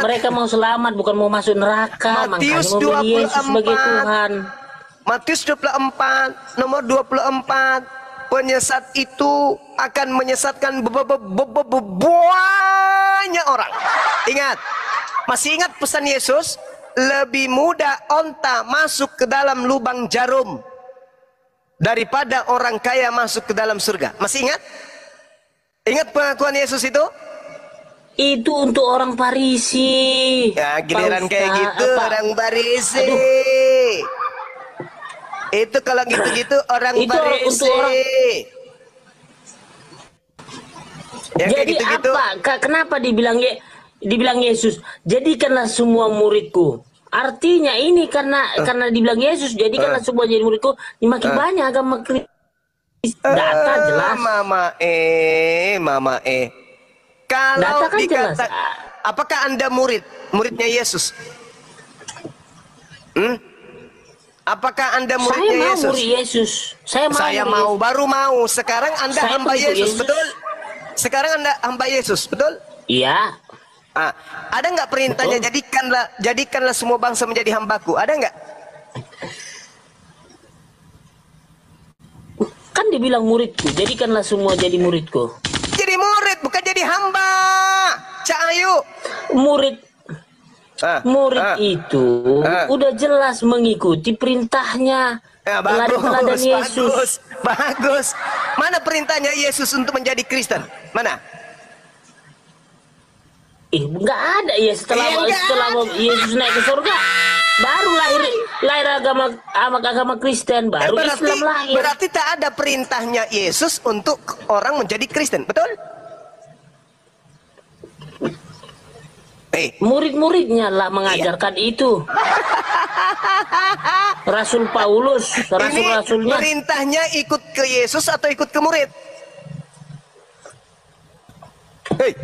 mereka mau selamat bukan mau masuk neraka. Matius makanya mau Yesus sebagai Tuhan. Matius 24 nomor 24. Penyesat itu akan menyesatkan banyak orang. Ingat, masih ingat pesan Yesus? Lebih mudah onta masuk ke dalam lubang jarum daripada orang kaya masuk ke dalam surga. Masih ingat? Ingat pengakuan Yesus itu? Itu untuk orang Farisi. Ya, giliran kayak gitu orang Farisi. Itu kalau gitu-gitu orang Farisi. Ya, jadi gitu-gitu. Apa? Kenapa dibilang Yesus? Jadikanlah semua muridku. Artinya ini karena dibilang Yesus, jadikanlah semua jadi muridku. Makin banyak agama Kristen. Data jelas. Mama. Kalau data kan dikata, jelas. Apakah Anda muridnya Yesus? Apakah Anda muridnya Yesus? Saya mau murid Yesus. Saya mau, baru mau. Sekarang Anda hamba Yesus, betul? Sekarang Anda hamba Yesus, betul? Iya. Ada nggak perintahnya jadikanlah semua bangsa menjadi hambaku? Ada nggak? Kan dibilang muridku, jadikanlah semua jadi muridku. Jadi murid, bukan jadi hamba. Cak Ayu. Murid itu udah jelas mengikuti perintahnya. Bagus, Yesus. Bagus. Mana perintahnya Yesus untuk menjadi Kristen? Mana? Nggak ada ya setelah Yesus naik ke surga baru lahir agama Kristen, baru Islam lahir. Berarti tak ada perintahnya Yesus untuk orang menjadi Kristen, betul? Murid-muridnya lah mengajarkan itu. Rasul Paulus, rasul-rasulnya. Perintahnya ikut ke Yesus atau ikut ke murid?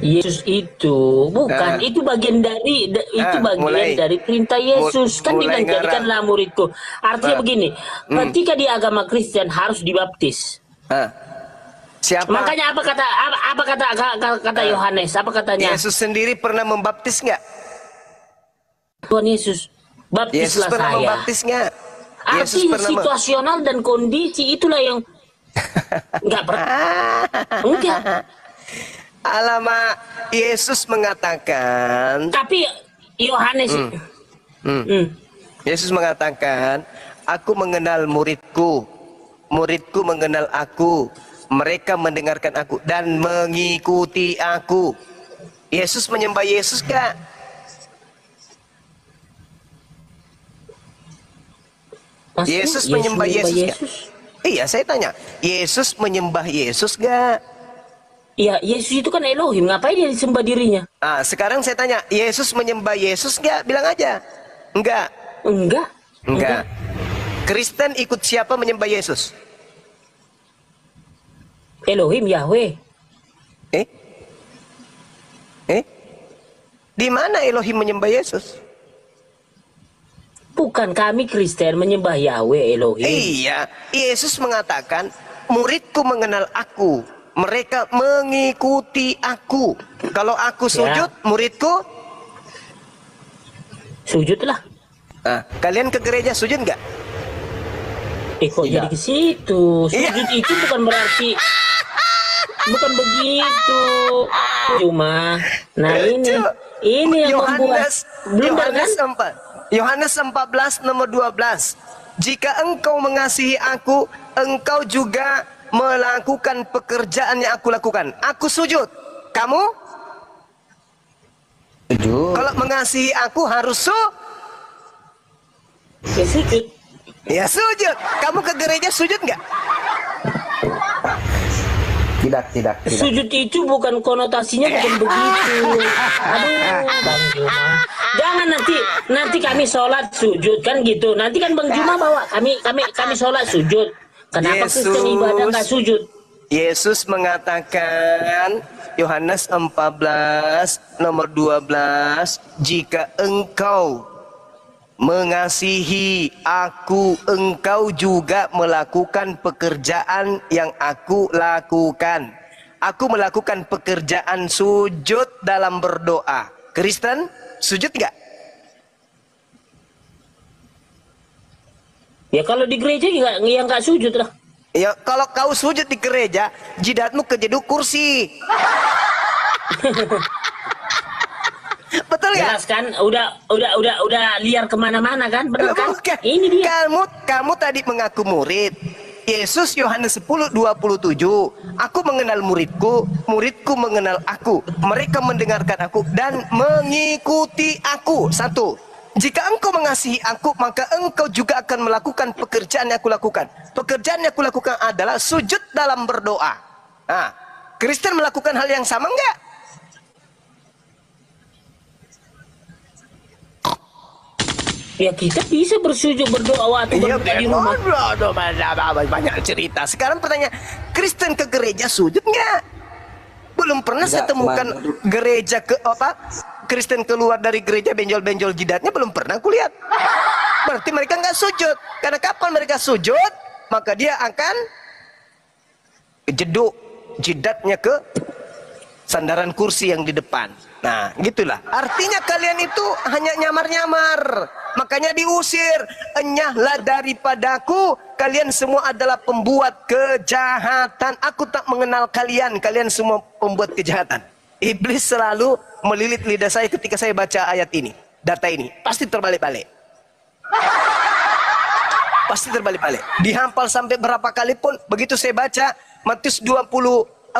Yesus itu bukan, itu bagian dari dari perintah Yesus. Kan dibilang jadikanlah muridku. Artinya begini, ketika di agama Kristen harus dibaptis. Siapa? Makanya apa kata Yohanes? Apa katanya? Yesus sendiri pernah membaptis nggak? Tuhan Yesus, baptislah pernah saya. membaptis nggak? Artinya situasional dan kondisi itulah yang nggak pernah. Enggak. Alamak, Yesus mengatakan. Tapi Yohanes, Yesus mengatakan, aku mengenal muridku, muridku mengenal aku, mereka mendengarkan aku dan mengikuti aku. Yesus menyembah Yesus kah? Yesus menyembah Yesus kah? Iya, saya tanya, Yesus menyembah Yesus gak? Iya, Yesus itu kan Elohim, ngapain dia disembah dirinya? Sekarang saya tanya, Yesus menyembah Yesus nggak? Bilang aja. Enggak. Enggak. Kristen ikut siapa menyembah Yesus? Elohim, Yahweh. Di mana Elohim menyembah Yesus? Bukan, kami Kristen menyembah Yahweh Elohim. Iya, Yesus mengatakan, muridku mengenal aku, mereka mengikuti aku. Kalau aku sujud, muridku sujudlah. Kalian ke gereja sujud nggak? Kok jadi ke situ? Sujud itu bukan berarti, bukan begitu. Cuma, ini yang membuat Yohanes 14 nomor 12. Jika engkau mengasihi aku, engkau juga melakukan pekerjaan yang aku lakukan. Aku sujud. Kamu? Sujud. Kalau mengasihi aku harus sujud. Ya sujud. Kamu ke gereja sujud nggak? Tidak. Sujud itu bukan konotasinya bukan begitu. Aduh, Bang Juma. Jangan nanti kami sholat sujud kan gitu. Nanti kan Bang Juma bawa kami sholat sujud. Kenapa Kristen ibadah nggak sujud? Yesus mengatakan Yohanes 14 nomor 12, jika engkau mengasihi aku, engkau juga melakukan pekerjaan yang aku lakukan. Aku melakukan pekerjaan sujud dalam berdoa. Kristen sujud nggak? Ya kalau di gereja nggak sujud lah. Ya kalau kau sujud di gereja, jidatmu kejeduk kursi. Betul ya? Jelas kan? Udah liar kemana-mana kan? Benar kan? Ini dia. Kamu tadi mengaku murid. Yesus Yohanes 10:27. Aku mengenal muridku, muridku mengenal aku. Mereka mendengarkan aku dan mengikuti aku. 1. Jika engkau mengasihi aku, maka engkau juga akan melakukan pekerjaan yang aku lakukan. Pekerjaan yang aku lakukan adalah sujud dalam berdoa. Nah, Kristen melakukan hal yang sama enggak? Ya kita bisa bersujud berdoa waktu di rumah. Banyak cerita. Sekarang pertanyaan, Kristen ke gereja sujud nggak? Belum pernah saya temukan gereja Kristen keluar dari gereja benjol-benjol jidatnya, belum pernah kulihat. Berarti mereka nggak sujud. Karena kapan mereka sujud, maka dia akan jeduk jidatnya ke sandaran kursi yang di depan. Nah, gitulah. Artinya kalian itu hanya nyamar-nyamar. Makanya diusir. Enyahlah daripadaku. Kalian semua adalah pembuat kejahatan. Aku tak mengenal kalian. Kalian semua pembuat kejahatan. Iblis selalu melilit lidah saya ketika saya baca ayat ini. Data ini. Pasti terbalik-balik. Pasti terbalik-balik. Dihampal sampai berapa kali pun. Begitu saya baca Matius 24.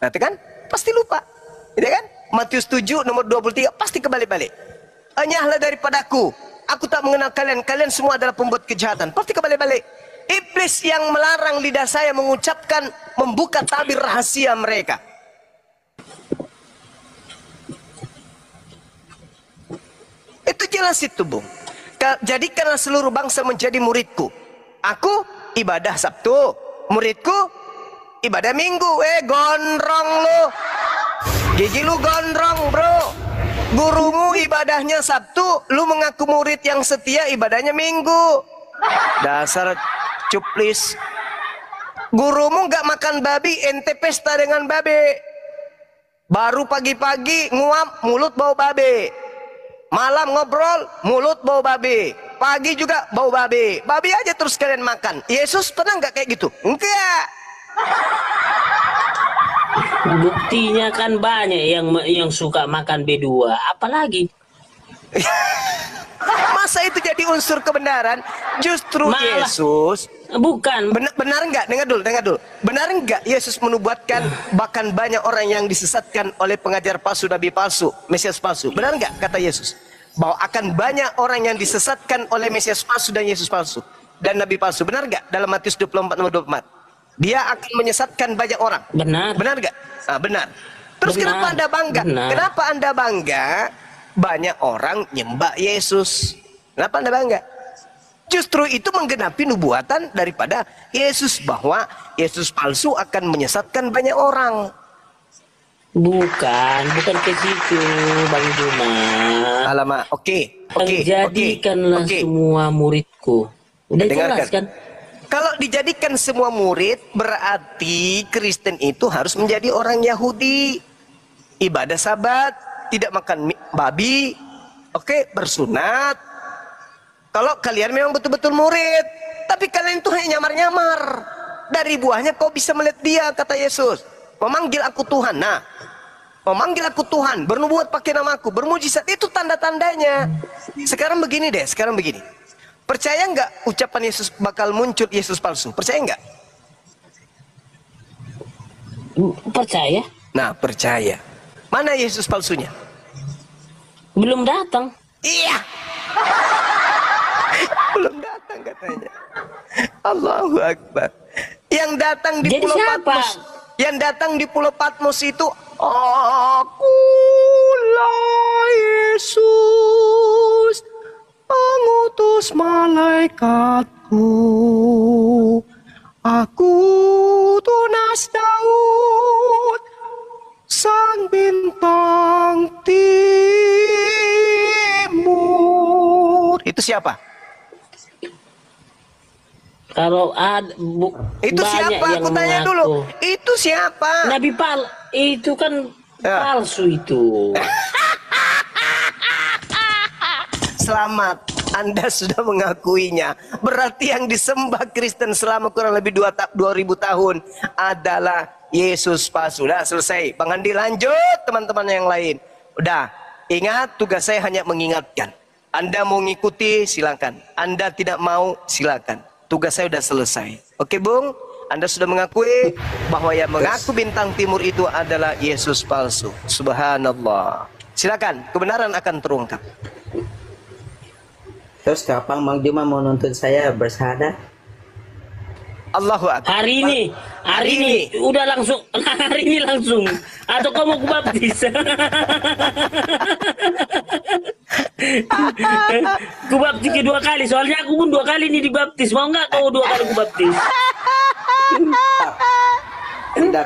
Nanti kan? Pasti lupa. Gitu kan? Matius 7 nomor 23 pasti kebalik-balik. Enyahlah daripadaku, aku tak mengenal kalian, kalian semua adalah pembuat kejahatan. Pasti kebalik-balik. Iblis yang melarang lidah saya mengucapkan, membuka tabir rahasia mereka. Itu jelas itu, Bung. Jadikanlah seluruh bangsa menjadi muridku. Aku ibadah Sabtu, muridku ibadah Minggu. Gondrong lu. Gigi lu gondrong, bro. Gurumu ibadahnya Sabtu, lu mengaku murid yang setia ibadahnya Minggu. Dasar cuplis. Gurumu gak makan babi, ente pesta dengan babe. Baru pagi-pagi nguap, mulut bau babe. Malam ngobrol, mulut bau babe. Pagi juga bau babe. Babi aja terus kalian makan. Yesus pernah nggak kayak gitu? Enggak. Buktinya kan banyak yang suka makan B2. Apalagi? Masa itu jadi unsur kebenaran? Justru malah, Yesus bukan. Benar nggak? Dengar dulu. Benar nggak Yesus menubuatkan bahkan banyak orang yang disesatkan oleh pengajar palsu, nabi palsu, Mesias palsu? Benar nggak kata Yesus bahwa akan banyak orang yang disesatkan oleh Mesias palsu dan Yesus palsu dan nabi palsu? Benar nggak dalam Matius 24 nomor 24? Dia akan menyesatkan banyak orang. Benar. Benar nggak? Ah, benar. Terus benar. Kenapa Anda bangga? Benar. Kenapa Anda bangga? Banyak orang nyembah Yesus. Kenapa Anda bangga? Justru itu menggenapi nubuatan daripada Yesus bahwa Yesus palsu akan menyesatkan banyak orang. Bukan ke situ, Bang Juma. Alamak, oke. Jadikanlah semua muridku. Udah jelas kan? Kalau dijadikan semua murid, berarti Kristen itu harus menjadi orang Yahudi. Ibadah Sabat, tidak makan babi, bersunat. Kalau kalian memang betul-betul murid, tapi kalian itu hanya nyamar-nyamar. Dari buahnya kau bisa melihat dia, kata Yesus. Memanggil aku Tuhan. Nah, memanggil aku Tuhan, bernubuat pakai namaku, bermujizat, itu tanda-tandanya. Sekarang begini. Percaya nggak ucapan Yesus bakal muncul Yesus palsu? Percaya nggak? Percaya. Nah, percaya. Mana Yesus palsunya? Belum datang. Iya. Belum datang katanya. Allahu Akbar. Yang datang di Pulau Patmos. Yang datang di Pulau Patmos itu akulah Yesus, mengutus malaikatku. Aku tunas Daud, sang bintang timur. Itu siapa? Kalau ada itu siapa? Aku tanya dulu. Itu siapa? Nabi itu kan palsu itu. Selamat, Anda sudah mengakuinya. Berarti yang disembah Kristen selama kurang lebih 2000 tahun adalah Yesus palsu. Udah selesai. Bang Andi lanjut, teman-teman yang lain. Udah, ingat tugas saya hanya mengingatkan. Anda mau ngikuti silakan. Anda tidak mau silakan. Tugas saya sudah selesai. Oke, Bung? Anda sudah mengakui bahwa yang mengaku bintang timur itu adalah Yesus palsu. Subhanallah. Silakan, kebenaran akan terungkap. Terus kapan Bang Juma mau nuntut saya bersyahadat? Allahu Akbar. Hari ini udah langsung. Hari ini langsung. Atau kamu kubaptis? Kubaptis kedua kali. Soalnya aku pun 2 kali ini dibaptis. Mau nggak kau 2 kali kubaptis? Tidak.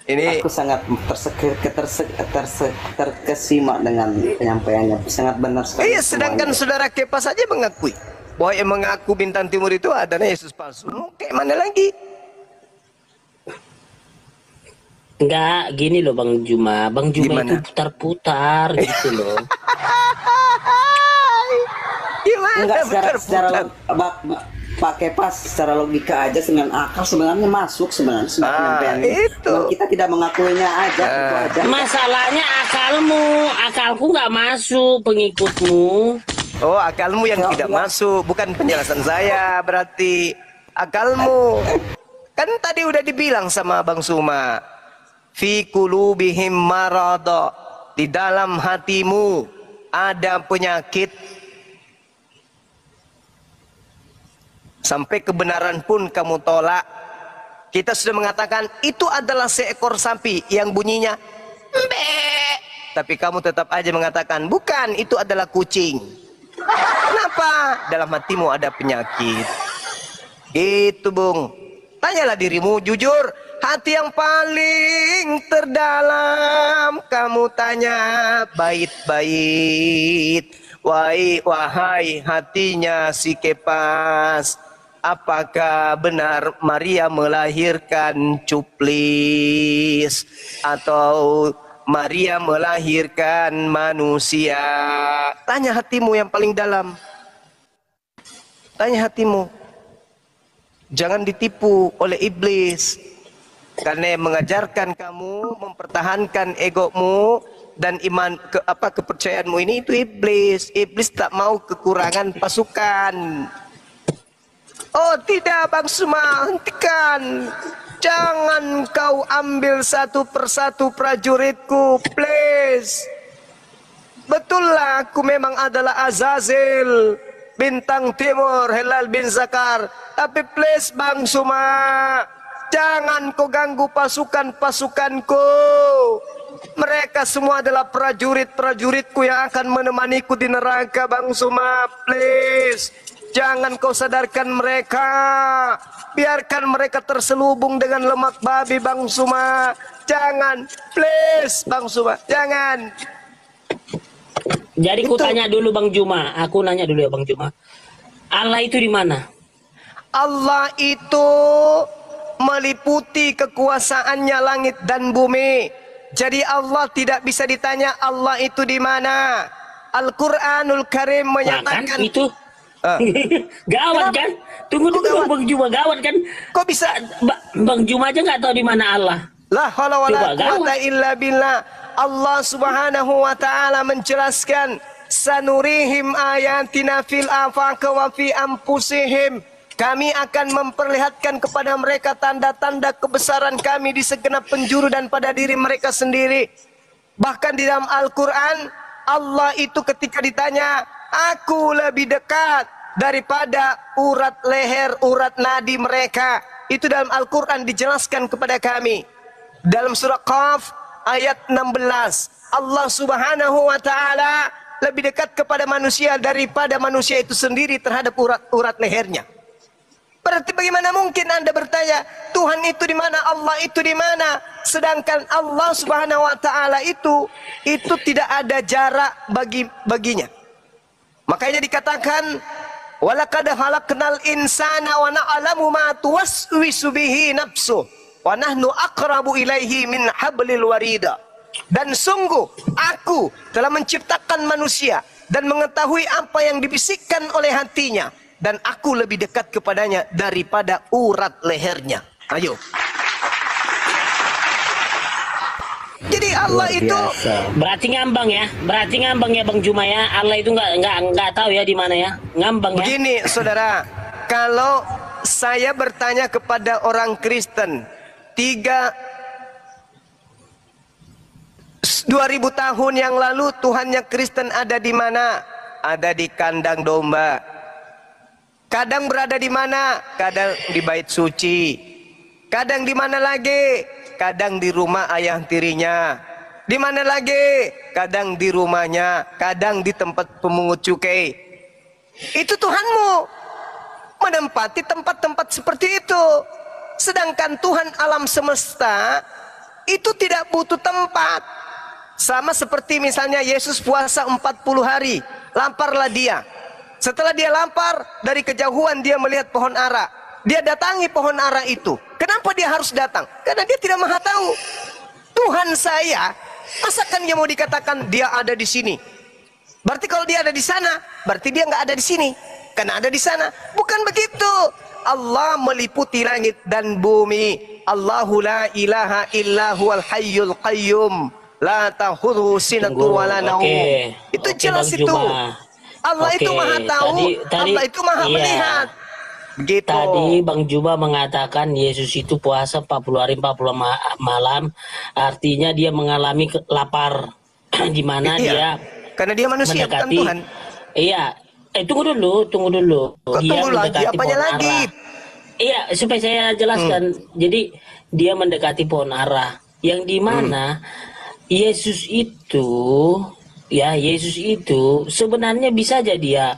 Ini aku sangat terkesima dengan penyampaiannya. Sangat benar sekali. Iya, sedangkan saudara Kepa saja mengakui bahwa yang mengaku bintang timur itu adalah Yesus palsu. Kayak mana lagi? Enggak, gini loh Bang Juma. Bang Juma Gimana? itu putar-putar gitu loh. Gimana? Enggak, secara pakai pas secara logika aja dengan akal sebenarnya masuk sebenarnya itu. Kita tidak mengakuinya aja, itu aja. Masalahnya akalku nggak masuk, pengikutmu. Oh, akalmu yang tidak masuk, bukan penjelasan saya berarti. Akalmu. Kan tadi udah dibilang sama Bang Suma, fi qulubihim marada, di dalam hatimu ada penyakit. Sampai kebenaran pun kamu tolak. Kita sudah mengatakan itu adalah seekor sapi yang bunyinya mbe, tapi kamu tetap aja mengatakan bukan, itu adalah kucing. Kenapa? Dalam hatimu ada penyakit. Itu Bung. Tanyalah dirimu jujur, hati yang paling terdalam kamu tanya bait-bait. Wahai hatinya si Kepas, apakah benar Maria melahirkan cuplis atau Maria melahirkan manusia? Tanya hatimu yang paling dalam. Tanya hatimu. Jangan ditipu oleh iblis, karena yang mengajarkan kamu mempertahankan egomu dan iman kepercayaanmu ini itu iblis. Iblis tak mau kekurangan pasukan. Oh tidak Bang Suma, hentikan. Jangan kau ambil satu persatu prajuritku, please. Betul lah, aku memang adalah Azazel, bintang timur, Helal bin Zakar. Tapi please Bang Suma, jangan kau ganggu pasukan-pasukanku. Mereka semua adalah prajurit-prajuritku yang akan menemaniku di neraka Bang Suma, please. Jangan kau sadarkan mereka. Biarkan mereka terselubung dengan lemak babi Bang Suma. Jangan, please Bang Suma, jangan. Jadi ku tanya dulu Bang Juma, aku nanya dulu ya Bang Juma. Allah itu di mana? Allah itu meliputi kekuasaannya langit dan bumi. Jadi Allah tidak bisa ditanya Allah itu di mana. Al-Qur'anul Karim menyatakan itu gawat kan? Tunggu Bang Juma, gawat kan? Kok bisa Bang Juma aja nggak tahu di mana Allah? La haula wala quwata illa billah. Allah Subhanahu wa taala menjelaskan, sanurihim ayatina fil afaq wa fi anfusihim. Kami akan memperlihatkan kepada mereka tanda-tanda kebesaran kami di segenap penjuru dan pada diri mereka sendiri. Bahkan di dalam Al-Quran, Allah itu ketika ditanya, aku lebih dekat daripada urat leher, urat nadi mereka. Itu dalam Al-Quran dijelaskan kepada kami. Dalam surah Qaf ayat 16, Allah Subhanahu wa ta'ala lebih dekat kepada manusia daripada manusia itu sendiri terhadap urat lehernya. Berarti bagaimana mungkin Anda bertanya, Tuhan itu di mana, Allah itu di mana? Sedangkan Allah Subhanahu wa taala itu tidak ada jarak baginya. Makanya dikatakan, walaqad khalaqnal insana wa na'lamu ma tuwaswisu bihi nafsuh wa nahnu aqrabu ilaihi min hablil warida. Dan sungguh aku telah menciptakan manusia dan mengetahui apa yang dibisikkan oleh hatinya, dan aku lebih dekat kepadanya daripada urat lehernya. Ayo. Jadi Allah itu berarti ngambang ya. Berarti ngambang ya Bang Juma ya. Allah itu nggak tahu ya di mana ya. Ngambang ya. Begini saudara, kalau saya bertanya kepada orang Kristen 2000 tahun yang lalu Tuhannya Kristen ada di mana? Ada di kandang domba. Kadang berada di mana? Kadang di bait suci. Kadang di mana lagi? Kadang di rumah ayah tirinya. Di mana lagi? Kadang di rumahnya. Kadang di tempat pemungut cukai. Itu Tuhanmu menempati tempat-tempat seperti itu. Sedangkan Tuhan alam semesta itu tidak butuh tempat. Sama seperti misalnya Yesus puasa 40 hari. Lamparlah dia. Setelah dia lapar, dari kejauhan dia melihat pohon ara. Dia datangi pohon ara itu. Kenapa dia harus datang? Karena dia tidak maha tahu. Tuhan saya, masakan dia mau dikatakan dia ada di sini? Berarti kalau dia ada di sana, berarti dia nggak ada di sini. Karena ada di sana. Bukan begitu. Allah meliputi langit dan bumi. Allahu la ilaha illa huwal hayyul qayyum. La ta'khudhuhu sinatun wa la naum. Itu jelas itu. Allah itu maha tahu, Allah itu maha melihat. Begitu. Tadi Bang Juba mengatakan Yesus itu puasa 40 hari 40 malam, artinya dia mengalami lapar di mana dia karena dia manusia bukan Tuhan. Iya, tunggu dulu. Kok Dia tunggu lagi, mendekati apanya pohon lagi? ara. Iya, supaya saya jelaskan. Jadi dia mendekati pohon ara, yang di mana Yesus itu sebenarnya bisa aja dia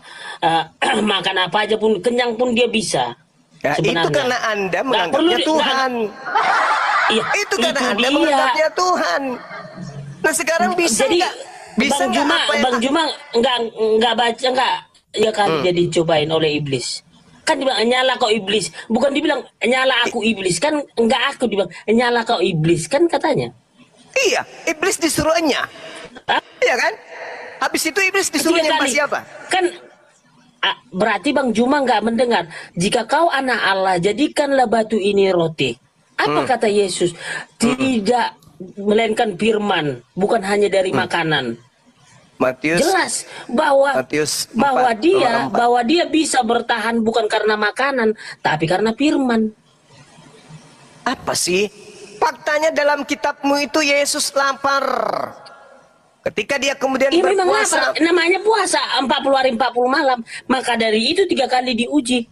makan apa aja pun, kenyang pun dia bisa. Ya, itu karena Anda menganggapnya Tuhan. Iya, itu karena Anda menganggapnya Tuhan. Nah sekarang bisa nggak? Bisa nggak? Bang Juma nggak baca nggak? Ya kan jadi cobain oleh iblis. Kan dibilang nyala kau iblis, bukan dibilang nyala aku iblis, kan enggak aku dibilang nyala kau iblis kan katanya. Iya, iblis disuruhnya. Iya kan? Habis itu iblis disuruh nyembah siapa? Kan berarti Bang Juma nggak mendengar. Jika kau anak Allah, jadikanlah batu ini roti. Apa kata Yesus? Tidak, melainkan firman, bukan hanya dari makanan. Matius, jelas bahwa Matius 4, bahwa dia bisa bertahan bukan karena makanan, tapi karena firman. Apa sih? Faktanya dalam kitabmu itu Yesus lapar. Ketika dia kemudian memang berpuasa, lapar, namanya puasa 40 hari 40 malam. Maka dari itu 3 kali diuji,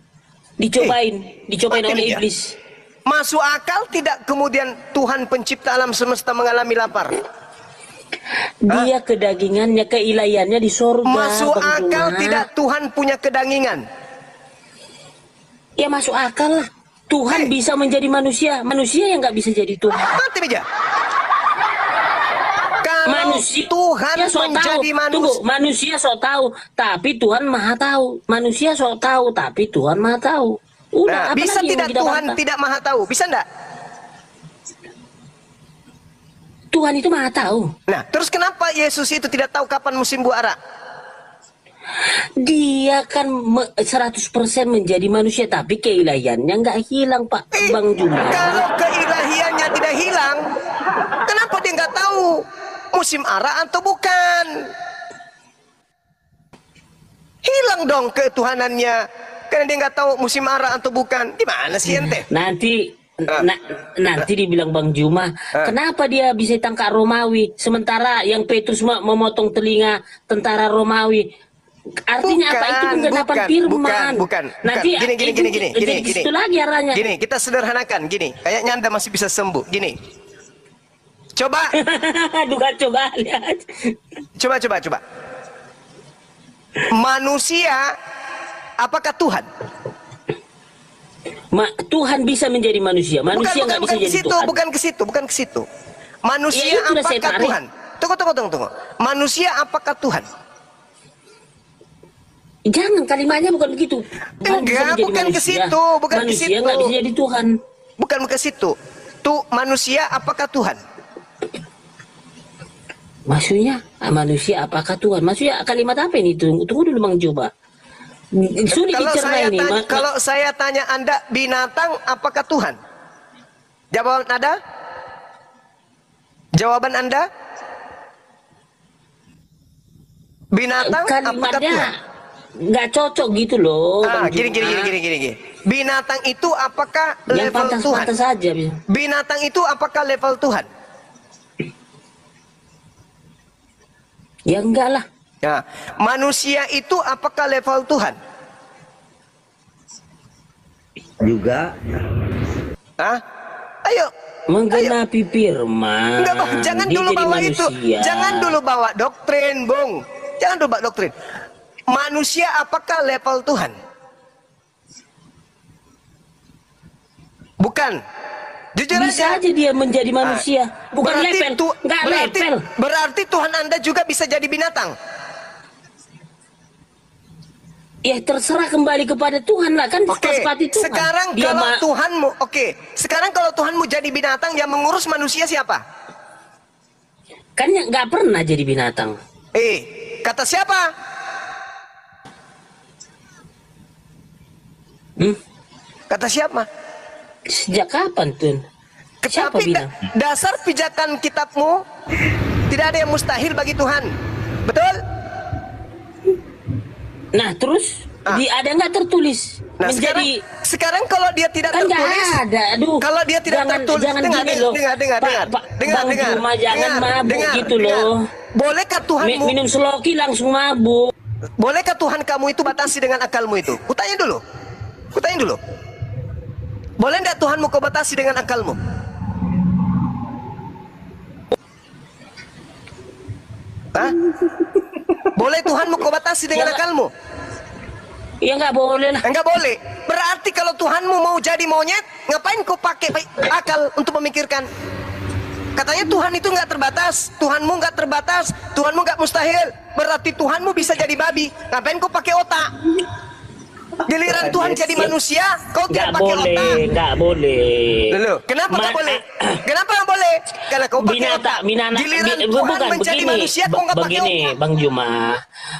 dicobain oleh iblis. Masuk akal tidak kemudian Tuhan pencipta alam semesta mengalami lapar? Dia kedagingannya, keilahiannya di surga. Masuk akal tidak Tuhan punya kedagingan? Ya masuk akal lah. Tuhan bisa menjadi manusia, manusia yang nggak bisa jadi Tuhan. Mati aja. Manusia Tuhan menjadi manusia. Tunggu, manusia sok tahu, tapi Tuhan maha tahu. Manusia sok tahu, tapi Tuhan maha tahu. Udah, bisa tidak Tuhan tidak maha tahu? Bisa enggak? Tuhan itu maha tahu. Nah, terus kenapa Yesus itu tidak tahu kapan musim buah ara? Dia kan 100% menjadi manusia, tapi keilahiannya nggak hilang, Pak Bang Juma. Kalau keilahiannya tidak hilang, kenapa dia nggak tahu musim ara atau bukan? Hilang dong ketuhanannya, karena dia nggak tahu musim ara atau bukan. Gimana sih ente? Nanti dibilang Bang Juma, kenapa dia bisa tangkap Romawi, sementara yang Petrus memotong telinga tentara Romawi? Artinya apa itu penggenapan firman? Bukan. Nanti Gini. Itu lagi arahnya. Gini, kita sederhanakan. Gini, kayaknya Anda masih bisa sembuh. Gini, coba. coba lihat. Coba. Manusia, apakah Tuhan? Tuhan bisa menjadi manusia. Manusia nggak bisa jadi Tuhan. Bukan ke situ. Manusia apakah Tuhan? Tunggu. Manusia apakah Tuhan? Jangan, kalimatnya bukan begitu. Enggak, bukan ke situ. Manusia nggak bisa jadi Tuhan. Bukan ke situ. Tuh, manusia apakah Tuhan? Maksudnya manusia apakah Tuhan? Maksudnya kalimat apa ini? Tunggu dulu Bang coba. Sulit dicerna ini. Kalau saya tanya Anda, binatang apakah Tuhan? Jawaban Anda? Jawaban Anda? Binatang apakah Tuhan? Nggak cocok gitu loh. Gini. Binatang itu apakah level Tuhan? Saja. Binatang itu apakah level Tuhan? Ya enggak lah. Nah, manusia itu apakah level Tuhan? Juga. Ayo. Menggenapi firman. Enggak, Bang. Jangan dulu bawa itu. Jangan dulu bawa doktrin, Bung. Jangan dulu bawa doktrin. Manusia apakah level Tuhan? Bukan. Jujur bisa aja dia menjadi manusia. Bukan level. Enggak level. Berarti Tuhan Anda juga bisa jadi binatang. Ya terserah kembali kepada Tuhan lah, kan. Tuhan. Sekarang kalau Tuhanmu, sekarang kalau Tuhanmu jadi binatang, yang mengurus manusia siapa? Kan nggak pernah jadi binatang. Kata siapa? Kata siapa? Sejak kapan Tun? Siapa bilang? Dasar pijakan kitabmu tidak ada yang mustahil bagi Tuhan. Betul? Nah terus Ada nggak tertulis? Nah, menjadi sekarang kalau dia tidak kan tertulis, ada. Aduh, kalau dia tidak tertulis, jangan gini loh. Bang Juma, jangan mabuk gitu loh. Bolehkah Tuhanmu minum seloki langsung mabuk? Bolehkah Tuhan kamu itu batasi dengan akalmu itu? Kutanya dulu. Boleh tidak Tuhanmu kau batasi dengan akalmu? Hah? Boleh Tuhanmu kau batasi dengan akalmu? Ya nggak boleh lah. Nggak boleh. Berarti kalau Tuhanmu mau jadi monyet, ngapain kau pakai akal untuk memikirkan? Katanya Tuhan itu nggak terbatas, Tuhanmu nggak terbatas, Tuhanmu nggak mustahil. Berarti Tuhanmu bisa jadi babi. Ngapain kau pakai otak? Giliran Tuhan jadi manusia, kau tidak pakai otak. Nggak boleh. Dulu, kenapa nggak boleh? Kenapa nggak boleh? Karena kau pakai otak. Giliran Tuhan menjadi manusia, kau nggak pakai otak. Begini,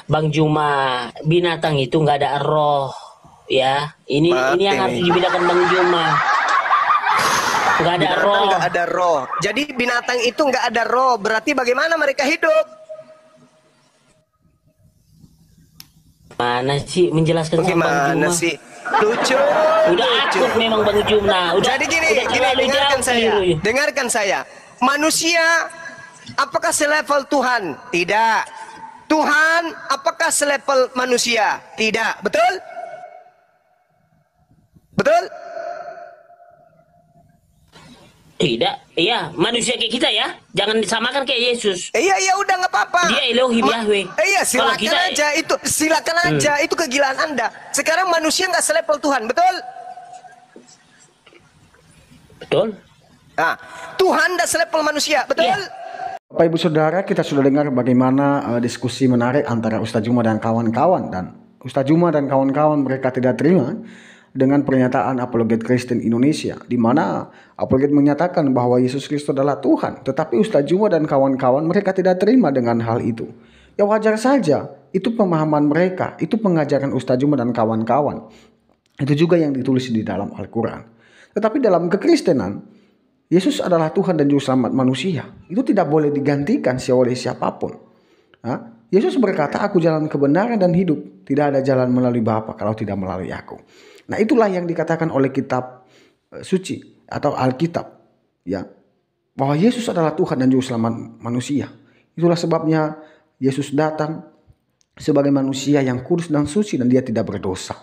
Bang Juma, binatang itu nggak ada roh, ya. Ini yang harus dibedakan Bang Juma. Nggak ada roh. Nggak ada roh. Jadi binatang itu nggak ada roh. Berarti bagaimana mereka hidup? Mana sih menjelaskan sama Bang Juma? Sih? Lucu. Udah akut memang Bang Juma. Jadi gini, dengarkan saya. Manusia apakah selevel Tuhan? Tidak. Tuhan apakah selevel manusia? Tidak. Betul? Betul? Tidak, iya manusia kayak kita ya, jangan disamakan kayak Yesus. Iya udah nggak apa-apa. Dia Elohim Yahweh. Iya silakan aja itu kegilaan Anda. Sekarang manusia nggak selevel Tuhan, betul? Betul. Nah, Tuhan nggak selevel manusia, betul? Ya. Bapak Ibu Saudara, kita sudah dengar bagaimana diskusi menarik antara Ustaz Juma dan kawan-kawan, dan Ustaz Juma dan kawan-kawan mereka tidak terima dengan pernyataan apologet Kristen Indonesia, di mana apologet menyatakan bahwa Yesus Kristus adalah Tuhan, tetapi Ustaz Juma dan kawan-kawan mereka tidak terima dengan hal itu. Ya wajar saja, itu pemahaman mereka, itu pengajaran Ustaz Juma dan kawan-kawan. Itu juga yang ditulis di dalam Al-Quran. Tetapi dalam kekristenan, Yesus adalah Tuhan dan Juru Selamat manusia. Itu tidak boleh digantikan oleh siapapun. Yesus berkata, aku jalan kebenaran dan hidup. Tidak ada jalan melalui Bapa kalau tidak melalui aku. Nah itulah yang dikatakan oleh kitab suci atau Alkitab, ya, bahwa Yesus adalah Tuhan dan Juru Selamat manusia. Itulah sebabnya Yesus datang sebagai manusia yang kudus dan suci dan dia tidak berdosa.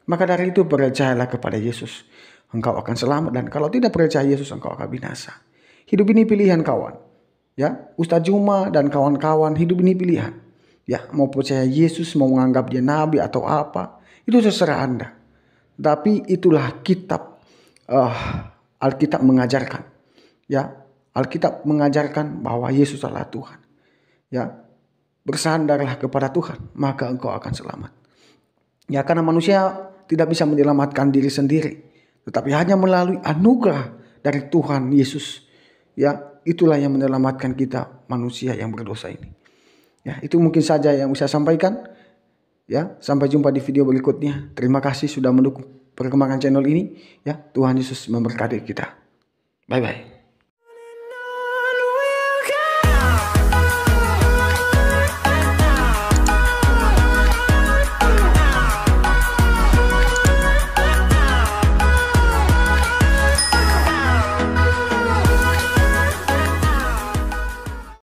Maka dari itu percayalah kepada Yesus, engkau akan selamat, dan kalau tidak percaya Yesus engkau akan binasa. Hidup ini pilihan kawan, ya. Ustaz Juma dan kawan-kawan, hidup ini pilihan, ya. Mau percaya Yesus, mau menganggap dia nabi atau apa, itu terserah Anda. Tapi itulah kitab Alkitab mengajarkan, ya. Alkitab mengajarkan bahwa Yesus adalah Tuhan, ya. Bersandarlah kepada Tuhan, maka engkau akan selamat. Ya, karena manusia tidak bisa menyelamatkan diri sendiri, tetapi hanya melalui anugerah dari Tuhan Yesus, ya. Itulah yang menyelamatkan kita manusia yang berdosa ini. Ya, itu mungkin saja yang bisa saya sampaikan. Ya, sampai jumpa di video berikutnya. Terima kasih sudah mendukung perkembangan channel ini. Ya, Tuhan Yesus memberkati kita. Bye bye.